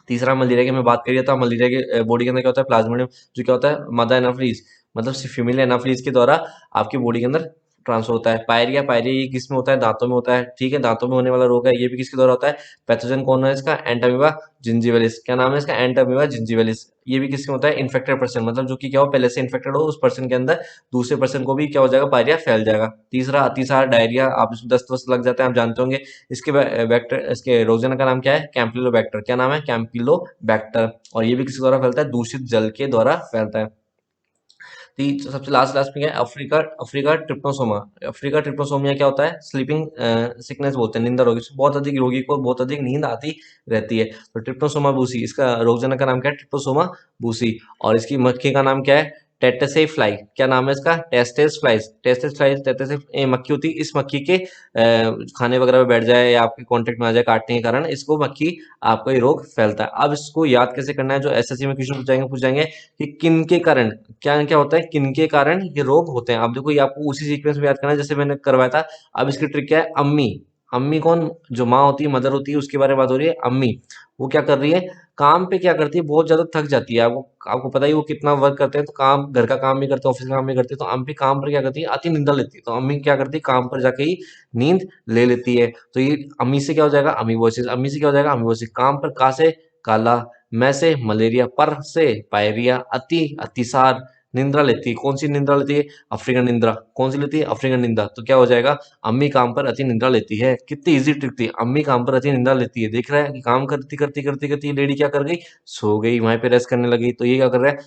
तीसरा मलेरिया की मैं बात करिए तो मलेरिया के बॉडी के अंदर क्या होता है, प्लाज्मोडियम, जो क्या होता है, मदर एनाफ्लीज, मतलब फीमेल एनाफ्लीज के द्वारा आपकी बॉडी के अंदर ट्रांसफर होता है। पायरिया, पायरिया ये किस में होता है, दांतों में होता है। ठीक है, दांतों में होने वाला रोग है, ये भी किसके द्वारा होता है, पैथोजन कौन है इसका, एंटामीबा जिंजीवलिस। क्या नाम है इसका, एंटामीबा जिंजीवलिस। ये भी किसमें होता है, इन्फेक्टेड पर्सन, मतलब जो कि क्या हो, पहले से इन्फेक्टेड हो, उस पर्सन के अंदर दूसरे पर्सन को भी क्या हो जाएगा, पायरिया फैल जाएगा। तीसरा अतिसार, डायरिया, आप इसमें दस्त वस्त लग जाते हैं, आप जानते होंगे। इसके बैक्टर, इसके रोगजनक का नाम क्या है, कैंपिलोबैक्टर। क्या नाम है, कैंपिलोबैक्टर, और ये भी किसके द्वारा फैलता है, दूषित जल के द्वारा फैलता है। सबसे लास्ट लास्ट में क्या है, अफ्रीका, अफ्रीका ट्रिप्नोसोमा। अफ्रीका ट्रिप्नोसोमिया क्या होता है, स्लीपिंग सिकनेस बोलते हैं, निंदा रोगी, बहुत अधिक रोगी को बहुत अधिक नींद आती रहती है। तो ट्रिप्नोसोमा बूसी, इसका रोगजनक का नाम क्या है, ट्रिप्नोसोमा बूसी, और इसकी मक्खी का नाम क्या है, टेटेसे फ्लाई। क्या नाम है इसका, टेस्टेस फ्लाइज, टेस्टेस फ्लाइज, टेटेसे मक्खी होती है। इस मक्खी के खाने वगैरह में बैठ जाए या आपके कांटेक्ट में आ जाए काटने के कारण, इसको मक्खी आपको ये रोग फैलता है। अब इसको याद कैसे करना है, जो एसएससी में क्वेश्चन पूछ जाएंगे कि किन के कारण, क्या क्या होता है, किन के कारण ये रोग होते हैं। अब देखो ये आपको उसी सीक्वेंस में याद करना है जैसे मैंने करवाया था। अब इसकी ट्रिक क्या है, अम्मी, अम्मी कौन, जो माँ होती है, मदर होती है, उसके बारे में बात हो रही है। अम्मी वो क्या कर रही है, काम पे क्या करती है, बहुत ज्यादा थक जाती है। आपको आपको पता ही वो कितना वर्क करते हैं, तो काम, घर का काम भी करते हैं, ऑफिस का काम भी करते हैं, तो अम्मी काम पर क्या करती है, अति निंदा लेती है। तो अम्मी क्या करती है, काम पर जाके ही नींद ले लेती है। तो ये अम्मी से क्या हो जाएगा, अमीबोसिस। अम्मी से क्या हो जाएगा, अमीबोसिस। काम पर का से काला, मैं से मलेरिया, पर से पायरिया, अतिसार, निंद्रा लेती है, कौन सी निंद्रा लेती है, अफ्रीकन निंद्रा। कौन सी लेती है, अफ्रीकन निंद्रा। तो क्या हो जाएगा, अम्मी काम पर अति निंद्रा लेती है। कितनी इजी ट्रिक थी, अम्मी काम पर अति निंद्रा लेती है। देख रहा है कि काम करती करती करती करती लेडी क्या कर गई, सो गई, वहां पे रेस्ट करने लगी। तो ये क्या कर रहा है,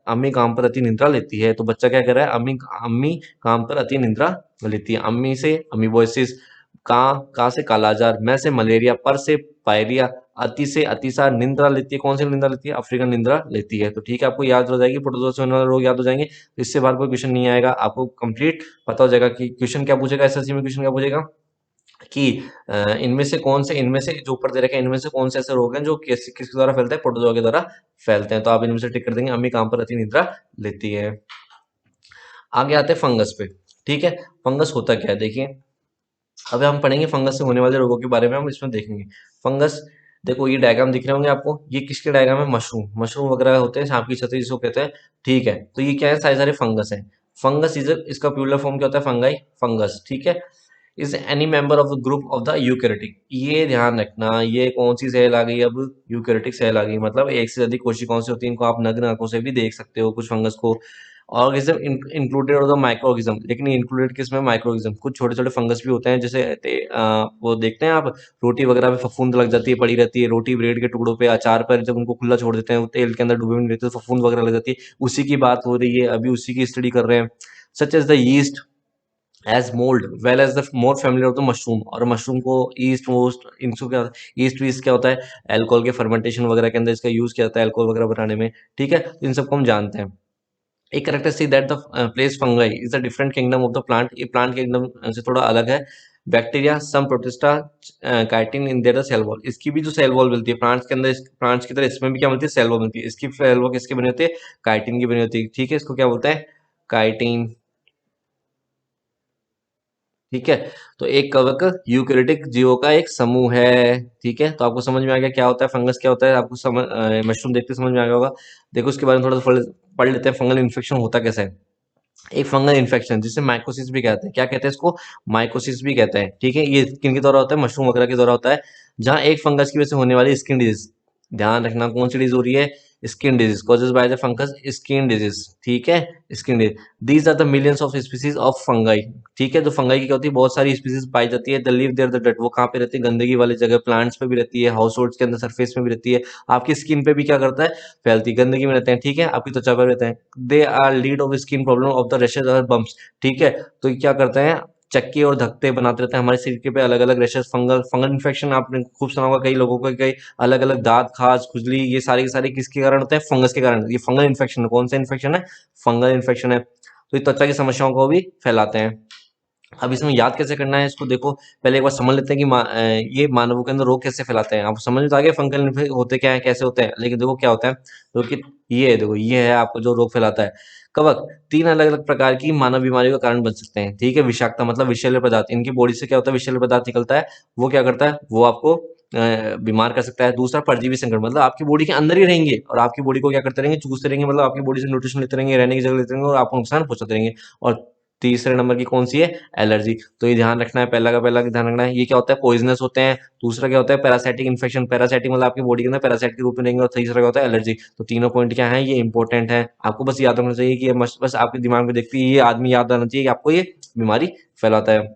अम्मी काम पर अति निंद्रा लेती है। तो बच्चा क्या कर रहा है, अम्मी अम्मी काम पर अति निंद्रा लेती है। अम्मी से अमीबोसिस, का से कालाजार, मैं से मलेरिया, पर से पायरिया, अति से अतिसार, निंद्रा लेती है, कौन सी निंद्रा लेती है, अफ्रीकन निंद्रा लेती है। तो ठीक है, आपको याद हो जाएगी, प्रोटोजोआ से होने वाले रोग याद हो जाएंगे, तो इससे बाहर कोई क्वेश्चन नहीं आएगा, आपको कंप्लीट पता हो जाएगा कि क्वेश्चन क्या पूछेगा, एसएससी में क्वेश्चन क्या पूछेगा। कि इनमें से जो ऊपर दे रखा है, इनमें से कौन से ऐसे रोग हैं जो किसके द्वारा फैलते हैं, प्रोटोजोआ के द्वारा फैलते हैं। तो आप इनमें से टिक कर देंगे, अम्मी काम पर अति निद्रा लेती है। आगे आते हैं फंगस पे। ठीक है, फंगस होता क्या है देखिए। अब हम पढ़ेंगे फंगस से होने वाले रोगों के बारे में, हम इसमें देखेंगे। फंगस, देखो ये डायग्राम दिख रहे होंगे आपको, ये किसके डायग्राम है, मशरूम, मशरूम वगैरह होते हैं, सांप की छतरी जिसको कहते हैं। ठीक है, तो ये क्या है, सारे सारे फंगस है। फंगस इज, इसका प्लूरल फॉर्म क्या होता है, फंगाई, फंगस। ठीक है, is any member of the group of the eukaryotic. ये ध्यान रखना, ये कौन सी सेल आ गई, अब यूकैरियोटिक सेल आ गई, मतलब एक से अधिक कोशिकाओं से होती है। इनको आप नग्न आंखों से भी देख सकते हो कुछ फंगस को। ऑर्गेनिज्म इंक्लूडेड और द माइक्रो ऑर्गेनिज्म, लेकिन इंक्लूडेड किसमें, माइक्रो ऑर्गेनिज्म। कुछ छोटे छोटे फंगस भी होते हैं, जैसे वो देखते हैं आप, रोटी वगैरह पे फफूंद लग जाती है, पड़ी रहती है रोटी, ब्रेड के टुकड़ों पे, अचार पर जब उनको खुला छोड़ देते हैं, वो तेल के अंदर डूबे नहीं रहते तो फफूंद वगैरह लग जाती है। उसी की बात हो रही है, अभी उसी की स्टडी कर रहे हैं। Such as the yeast, as mould, well as the more familiar of the mushroom. और मशरूम को ईस्ट वोस्ट, इनको क्या, ईस्ट वीस्ट क्या होता है, अल्कोहल के फर्मेंटेशन वगैरह के अंदर इसका यूज किया जाता है, अल्कोहल वगैरह बनाने में। ठीक है, तो इन सबको हम जानते हैं। एक characteristic that the place fungi is a different kingdom of the plant, ये प्लांट किंगडम से थोड़ा अलग है। Bacteria, some protista, chitin in their cell wall, इसकी भी जो सेल वॉल मिलती है प्लांट्स के अंदर, प्लांट्स की तरह इसमें भी क्या मिलती है, सेल वॉल मिलती है। इसकी सेल वॉल किसकी बनी होती है, काइटिन की बनी होती है। ठीक है, इसको क्या बोलते हैं, काइटिन। ठीक है, तो एक कवक यूकेरियोटिक जीवों का एक समूह है। ठीक है, तो आपको समझ में आ गया क्या होता है फंगस, क्या होता है, आपको समझ, मशरूम देखते समझ में आ गया होगा। देखो इसके बारे में थोड़ा सा पढ़ लेते हैं, फंगल इन्फेक्शन होता कैसे है। एक फंगल इन्फेक्शन जिसे माइकोसिस भी कहते हैं, क्या कहते हैं इसको, माइकोसिस भी कहते हैं। ठीक है, ये किन के द्वारा होता है, मशरूम वगैरह के द्वारा होता है, जहां एक फंगस की वजह से होने वाली स्किन डिजीज। ध्यान रखना कौन सी डिजीज हो रही है, skin disease, causes by the fungus, skin disease. ठीक है, skin disease, these are the millions of species of fungi. ठीक है, तो फंगाई की क्या होती है, बहुत सारी स्पीसीज पाई जाती है। द लिव देयर द डट, वो कहाँ पे रहती है, गंदगी वाली जगह, प्लांट्स पे भी रहती है, हाउस होल्ड्स के अंदर सरफेस में भी रहती है, आपकी स्किन पे भी क्या करता है, फैलती, गंदगी में रहते हैं। ठीक है, आपकी त्वचा पर रहते हैं। They are lead of skin problem of the rashes और बम्प्स। ठीक है, तो ये क्या करते हैं, चक्के और धक्ते बनाते रहते हैं हमारे शरीर के पे, अलग अलग रैशेज, फंगल फंगल इन्फेक्शन आपने खूब सुना होगा, कई लोगों को कई अलग अलग दांत, खाज, खुजली, ये सारे के सारे किसके कारण होते हैं, फंगस के कारण। ये फंगल इन्फेक्शन, कौन सा इन्फेक्शन है, फंगल इन्फेक्शन है। तो ये त्वचा की समस्याओं को भी फैलाते हैं। अब इसमें याद कैसे करना है इसको, देखो पहले एक बार समझ लेते हैं कि ये मानवों के अंदर रोग कैसे फैलाते हैं। आप समझ में तो आ गया फंगल होते क्या है, कैसे होते हैं, लेकिन देखो क्या होता है, तो कि ये देखो, ये है आपको जो रोग फैलाता है। कवक तीन अलग अलग प्रकार की मानव बीमारियों का कारण बन सकते हैं। ठीक है, विषाक्तता मतलब विषैले पदार्थ, इनकी बॉडी से क्या होता है, विषैले पदार्थ निकलता है, वो क्या करता है, वो आपको बीमार कर सकता है। दूसरा परजीवी संक्रमण, मतलब आपकी बॉडी के अंदर ही रहेंगे और आपकी बॉडी को क्या करते रहेंगे, चूसते रहेंगे, मतलब आपकी बॉडी से न्यूट्रिशन लेते रहेंगे, रहने की जगह लेते रहेंगे और आपको नुकसान पहुंचाते रहेंगे। और तीसरे नंबर की कौन सी है, एलर्जी। तो ये ध्यान रखना है, पहला का पहला ध्यान रखना है, ये क्या होता है, पॉइजनस होते हैं। दूसरा क्या होता है, पैरासाइटिक इन्फेक्शन, पैरासाइटिक मतलब आपकी बॉडी के अंदर पैरासाइट के रूप में रहेंगे। और तीसरा क्या होता है, एलर्जी। तो तीनों पॉइंट क्या है, ये इंपॉर्टेंट है, आपको बस याद रखना चाहिए कि ये बस आपके दिमाग में देखते ही ये आदमी याद आना चाहिए कि आपको ये बीमारी फैलाता है।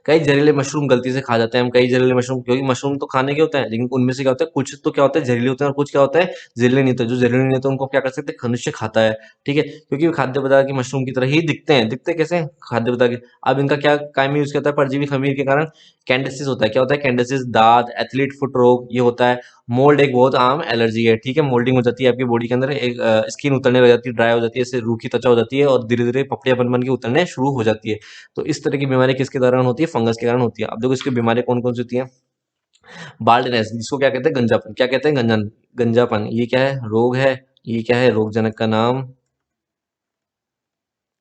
कई जहरीले मशरूम गलती से खा जाते हैं हम, कई जहरीले मशरूम, क्योंकि मशरूम तो खाने के होते हैं, लेकिन उनमें से क्या होता है, कुछ तो क्या होता है जहरीले होते हैं और कुछ क्या होता है जहरीले नहीं होते। जो जहरीले नहीं होते उनको क्या कर सकते हैं, खनुष्य खाता है। ठीक है, क्योंकि वो खाद्य पदार्थ की मशरूम की तरह ही दिखते हैं। दिखते कैसे, खाद्य पदार्थ के। अब इनका क्या कायमी यूज करता है, परजीवी खमीर के कारण कैंडेसिस होता है। क्या होता है, कैंडेसिस, दाद, एथलीट फुट रोग, ये होता है। मोल्ड एक बहुत आम एलर्जी है। ठीक है, मोल्डिंग हो जाती है आपकी बॉडी के अंदर, एक स्किन उतरने लग जाती है, ड्राई हो जाती है, इससे रूखी त्वचा हो जाती है और धीरे धीरे पपड़ियां बन बन के उतरने शुरू हो जाती है। तो इस तरह की बीमारी किसके कारण होती है, फंगस के कारण होती है। अब देखो इसकी बीमारी कौन कौन सी होती है। बाल्डनेस, जिसको क्या कहते हैं, गंजापन, क्या कहते हैं, गंजापन, ये क्या है, रोग है। ये क्या है, रोग जनक का नाम,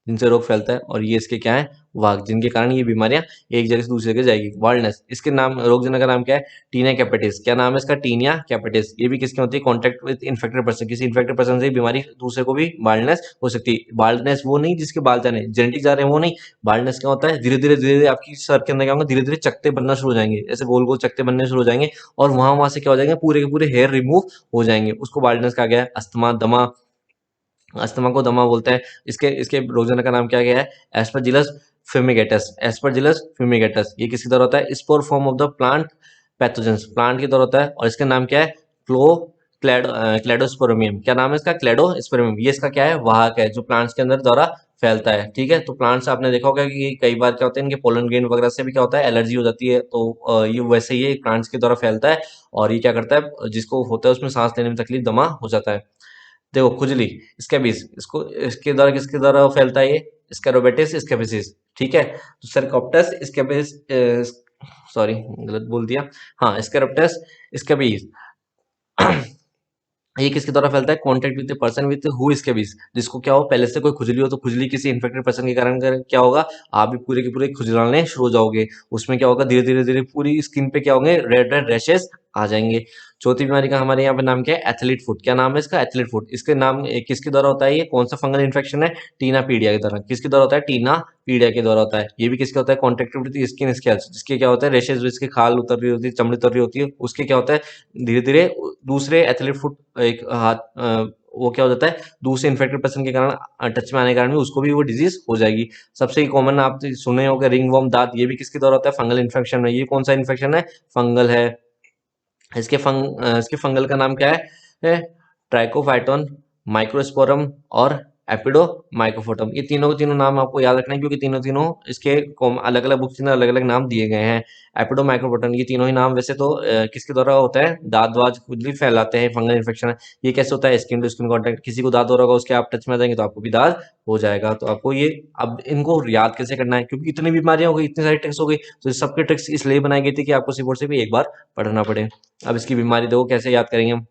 जिनसे रोग फैलता है। और ये इसके क्या है, वाहक, जिनके कारण ये बीमारियां एक जगह से दूसरी जगह जाएगी। वार्डनेस, इसके नाम, रोग जनक का नाम क्या है, टीनिया कैपिटिस। क्या नाम है इसका, टीनिया कैपिटिस। ये भी किसकी होती है, कॉन्टैक्ट विद इन्फेक्टेड पर्सन, किसी इन्फेक्टेड पर्सन से बीमारी दूसरे को भी बाल्डनेस हो सकती है। बाल्डनेस वो नहीं जिसके बाल जाने, जेनेटिक जा रहे हैं वो नहीं। बाल्डनेस क्या होता है, धीरे धीरे आपकी सर के अंदर क्या होगा, धीरे धीरे चकते बनना शुरू हो जाएंगे, ऐसे गोल गोल चकते बनने शुरू हो जाएंगे और वहां से क्या हो जाएंगे, पूरे के पूरे हेयर रिमूव हो जाएंगे। उसको बाल्डनेस कहा गया है। अस्थमा, दमा, अस्थमा को दमा बोलते हैं। इसके इसके रोगजनक का नाम क्या गया है, एस्परजिलस फ्यूमिगेटस, एस्परजिलस फ्यूमिगेटस। ये किसकी तरह होता है, spore form of the plant pathogens, plant की तरह होता है। और इसका नाम क्या है, क्लो क्लेडोस्पोरमियम। क्या नाम है इसका, क्लेडोस्पोरमियम। ये इसका क्या है, वाहक है जो प्लांट्स के अंदर द्वारा फैलता है। ठीक है, तो प्लांट्स आपने देखा होगा कि कई बार क्या होता है, इनके पोलन ग्रेन वगैरह से भी क्या होता है, एलर्जी हो जाती है। तो ये वैसे ही प्लांट्स के द्वारा फैलता है। और ये क्या करता है, जिसको होता है उसमें सांस लेने में तकलीफ, दमा हो जाता है। देखो खुजली, स्कैबिस, इसको इसके द्वारा किसके द्वारा फैलता है, ये स्कैरोबेटिस स्कैबिसिस। ठीक है, तो सरकोप्टस स्कैबिस, सॉरी गलत बोल दिया। हाँ, स्कैरप्टस स्कैबीज ये किसके द्वारा फैलता है? Contact with person with who scabies, जिसको क्या हो पहले से कोई खुजली हो तो खुजली किसी इन्फेक्टेड पर्सन के कारण क्या होगा, आप भी पूरे के पूरे खुजलाने शुरू हो जाओगे। उसमें क्या होगा, धीरे धीरे धीरे पूरी स्किन पे क्या होंगे, रेड रेड रैशेस आ जाएंगे। चौथी बीमारी का हमारे यहाँ पे नाम क्या है? Athlete foot. क्या नाम है इसका? Athlete foot. इसके नाम किसके द्वारा होता है? ये कौन सा फंगल इन्फेक्शन है? टीना पीडिया के द्वारा। किसके द्वारा होता है? टीना पीडिया के द्वारा होता है। ये भी किसके होता है? कॉन्टेक्ट विद स्किन स्कैल्स, जिसके क्या होता है, रेशेज, जिसकी खाल उतर रही होती है, चमड़ी उतर रही होती है, उसके क्या होता है, धीरे धीरे दूसरे एथलीट फुट एक हाथ वो क्या हो जाता है, दूसरे इन्फेक्टेड पर्सन के कारण टच में आने के कारण भी उसको भी वो डिजीज हो जाएगी। सबसे कॉमन आप सुने होंगे रिंग वर्म दांत, ये भी किसके द्वारा होता है? फंगल इन्फेक्शन है। ये कौन सा इन्फेक्शन है? फंगल है। इसके फंगल का नाम क्या है? ट्राइकोफाइटोन, माइक्रोस्पोरम और एपिडो माइक्रोफोटम। ये तीनों के तीनों नाम आपको याद रखना है, क्योंकि तीनों तीनों इसके अलग अलग बुक्स में अलग अलग नाम दिए गए हैं। एपिडो माइक्रोफोटम, ये तीनों ही नाम वैसे तो किसके द्वारा होता है? दांत द्वाज खुजली फैलाते हैं, फंगल इन्फेक्शन है। ये कैसे होता है? स्किन टू स्किन कॉन्टैक्ट, किसी को दांत हो रहा होगा, उसके आप टच में आ जाएंगे तो आपको भी दांत हो जाएगा। तो आपको ये अब इनको याद कैसे करना है, क्योंकि इतनी बीमारियां हो गई, इतनी सारी ट्रिक्स हो गई, तो इस सबकी ट्रिक्स इसलिए बनाई गई थी कि आपको सीबोर्ड से भी एक बार पढ़ना पड़े। अब इसकी बीमारी देखो कैसे याद करेंगे हम।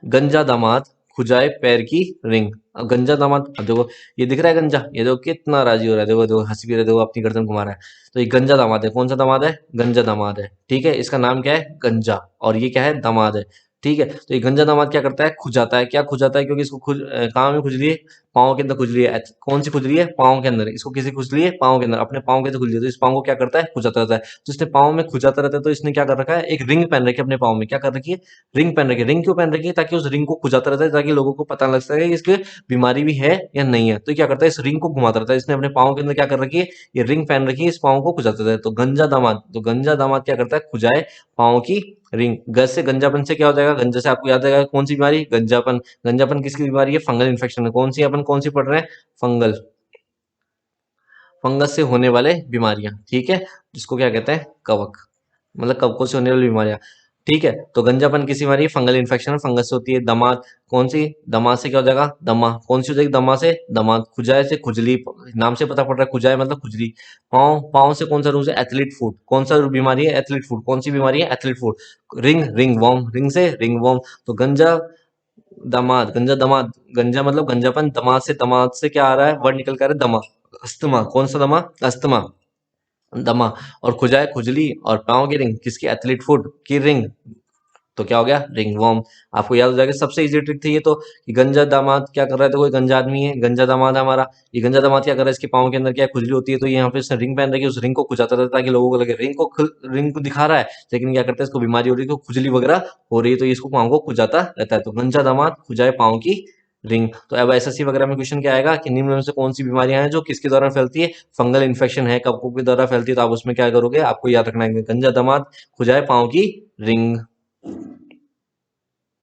गंजा दामाद खुजाए पैर की रिंग। अब गंजा दामाद, अब देखो ये दिख रहा है गंजा, ये देखो कितना राजी हो रहा है, देखो देखो हंसी भी रहा है, देखो अपनी गर्दन घुमा रहा है। तो ये गंजा दामाद है। कौन सा दामाद है? गंजा दामाद है। ठीक है, इसका नाम क्या है? गंजा, और ये क्या है? दामाद है। ठीक है, तो ये गंजा दामाद क्या करता है? खुजाता है। क्या खुजाता है? क्योंकि इसको कहाँ में खुजली है? पाँव के अंदर खुजली है। कौन सी खुजली है? पाँव के अंदर। इसको किसी खुजली है? पाँव के अंदर, अपने पाँव के अंदर खुजली है, तो इस पाँव को क्या करता है? खुजाता रहता है। तो इसने पाँव में खुजाता रहता है, तो इसने क्या कर रखा है? एक रिंग पहन रखी है अपने पाँव में। क्या कर रखी है? रिंग पहन रखी है। रिंग क्यों पहन रखी है? ताकि उस रिंग को खुजाता रहता है, ताकि लोगों को पता लग सके कि इसके बीमारी भी है या नहीं है। तो क्या करता है? इस रिंग को घुमाता रहता है। इसने अपने पाँव के अंदर क्या कर रखी है? ये रिंग पहन रखी है, इस पाँव को खुजाता रहता है। तो गंजा दामाद, तो गंजा दामाद क्या करता है? खुजाए पाँव की रिंग। गज से गंजापन से क्या हो जाएगा? गंजा से आपको याद आएगा कौन सी बीमारी? गंजापन। गंजापन किसकी बीमारी है? फंगल इन्फेक्शन है। कौन सी अपन कौन सी पढ़ रहे हैं? फंगल, फंगस से होने वाले बीमारियां। ठीक है, जिसको क्या कहते हैं? कवक, मतलब कवकों से होने वाली बीमारियां। ठीक है, तो गंजापन किसी बीमारी है? फंगल इन्फेक्शन, फंगस से होती है। दमाद, कौन सी? दमा से क्या हो जाएगा? दमा, कौन सी हो जाएगी? दमा से दमा। खुजाए से खुजली, नाम से पता पड़ रहा है खुजाए मतलब खुजली। पाँव, पाँव से कौन सा रूज है? Athlete foot. कौन सा बीमारी है? Athlete foot. कौन सी बीमारी है? Athlete foot. Ring, ring worm, ring से रिंग वर्म। तो गंजा दामाद, गंजा दामाद, गंजा मतलब गंजापन, दामाद से क्या आ रहा है? वर्ड निकल कर आ रहा है दमा। अस्थमा, कौन सा दमा? अस्थमा, दमा। और खुजाए खुजली, और पाँव की रिंग किसकी? एथलीट फुट की रिंग। तो क्या हो गया? Ring worm. आपको याद हो जाएगा। सबसे इजी ट्रिक थी ये तो, कि गंजा दामाद क्या कर रहा है? तो कोई गंजा आदमी है, गंजा दामाद है हमारा। ये गंजा दामाद क्या कर रहा है? इसके पाँव के अंदर क्या है? खुजली होती है, तो ये यहाँ पे इसने रिंग पहन रखी है, उस रिंग को खुजाता रहता है, ताकि लोगों को लगे रिंग को दिखा रहा है, लेकिन क्या करता है? इसको बीमारी हो रही है, तो खुजली वगैरह हो रही है, तो ये इसको पाँव को खुजाता रहता है। तो गंजा दामाद खुजाए पाँव की रिंग। तो अब एसएससी वगैरह में क्वेश्चन क्या आएगा कि निम्न में से कौन सी बीमारियां हैं जो किसके द्वारा फैलती है? फंगल इन्फेक्शन है, कवकों के द्वारा फैलती है। तो आप उसमें क्या करोगे? आपको याद रखना है, गंजा दामाद खुजाए पाँव की रिंग।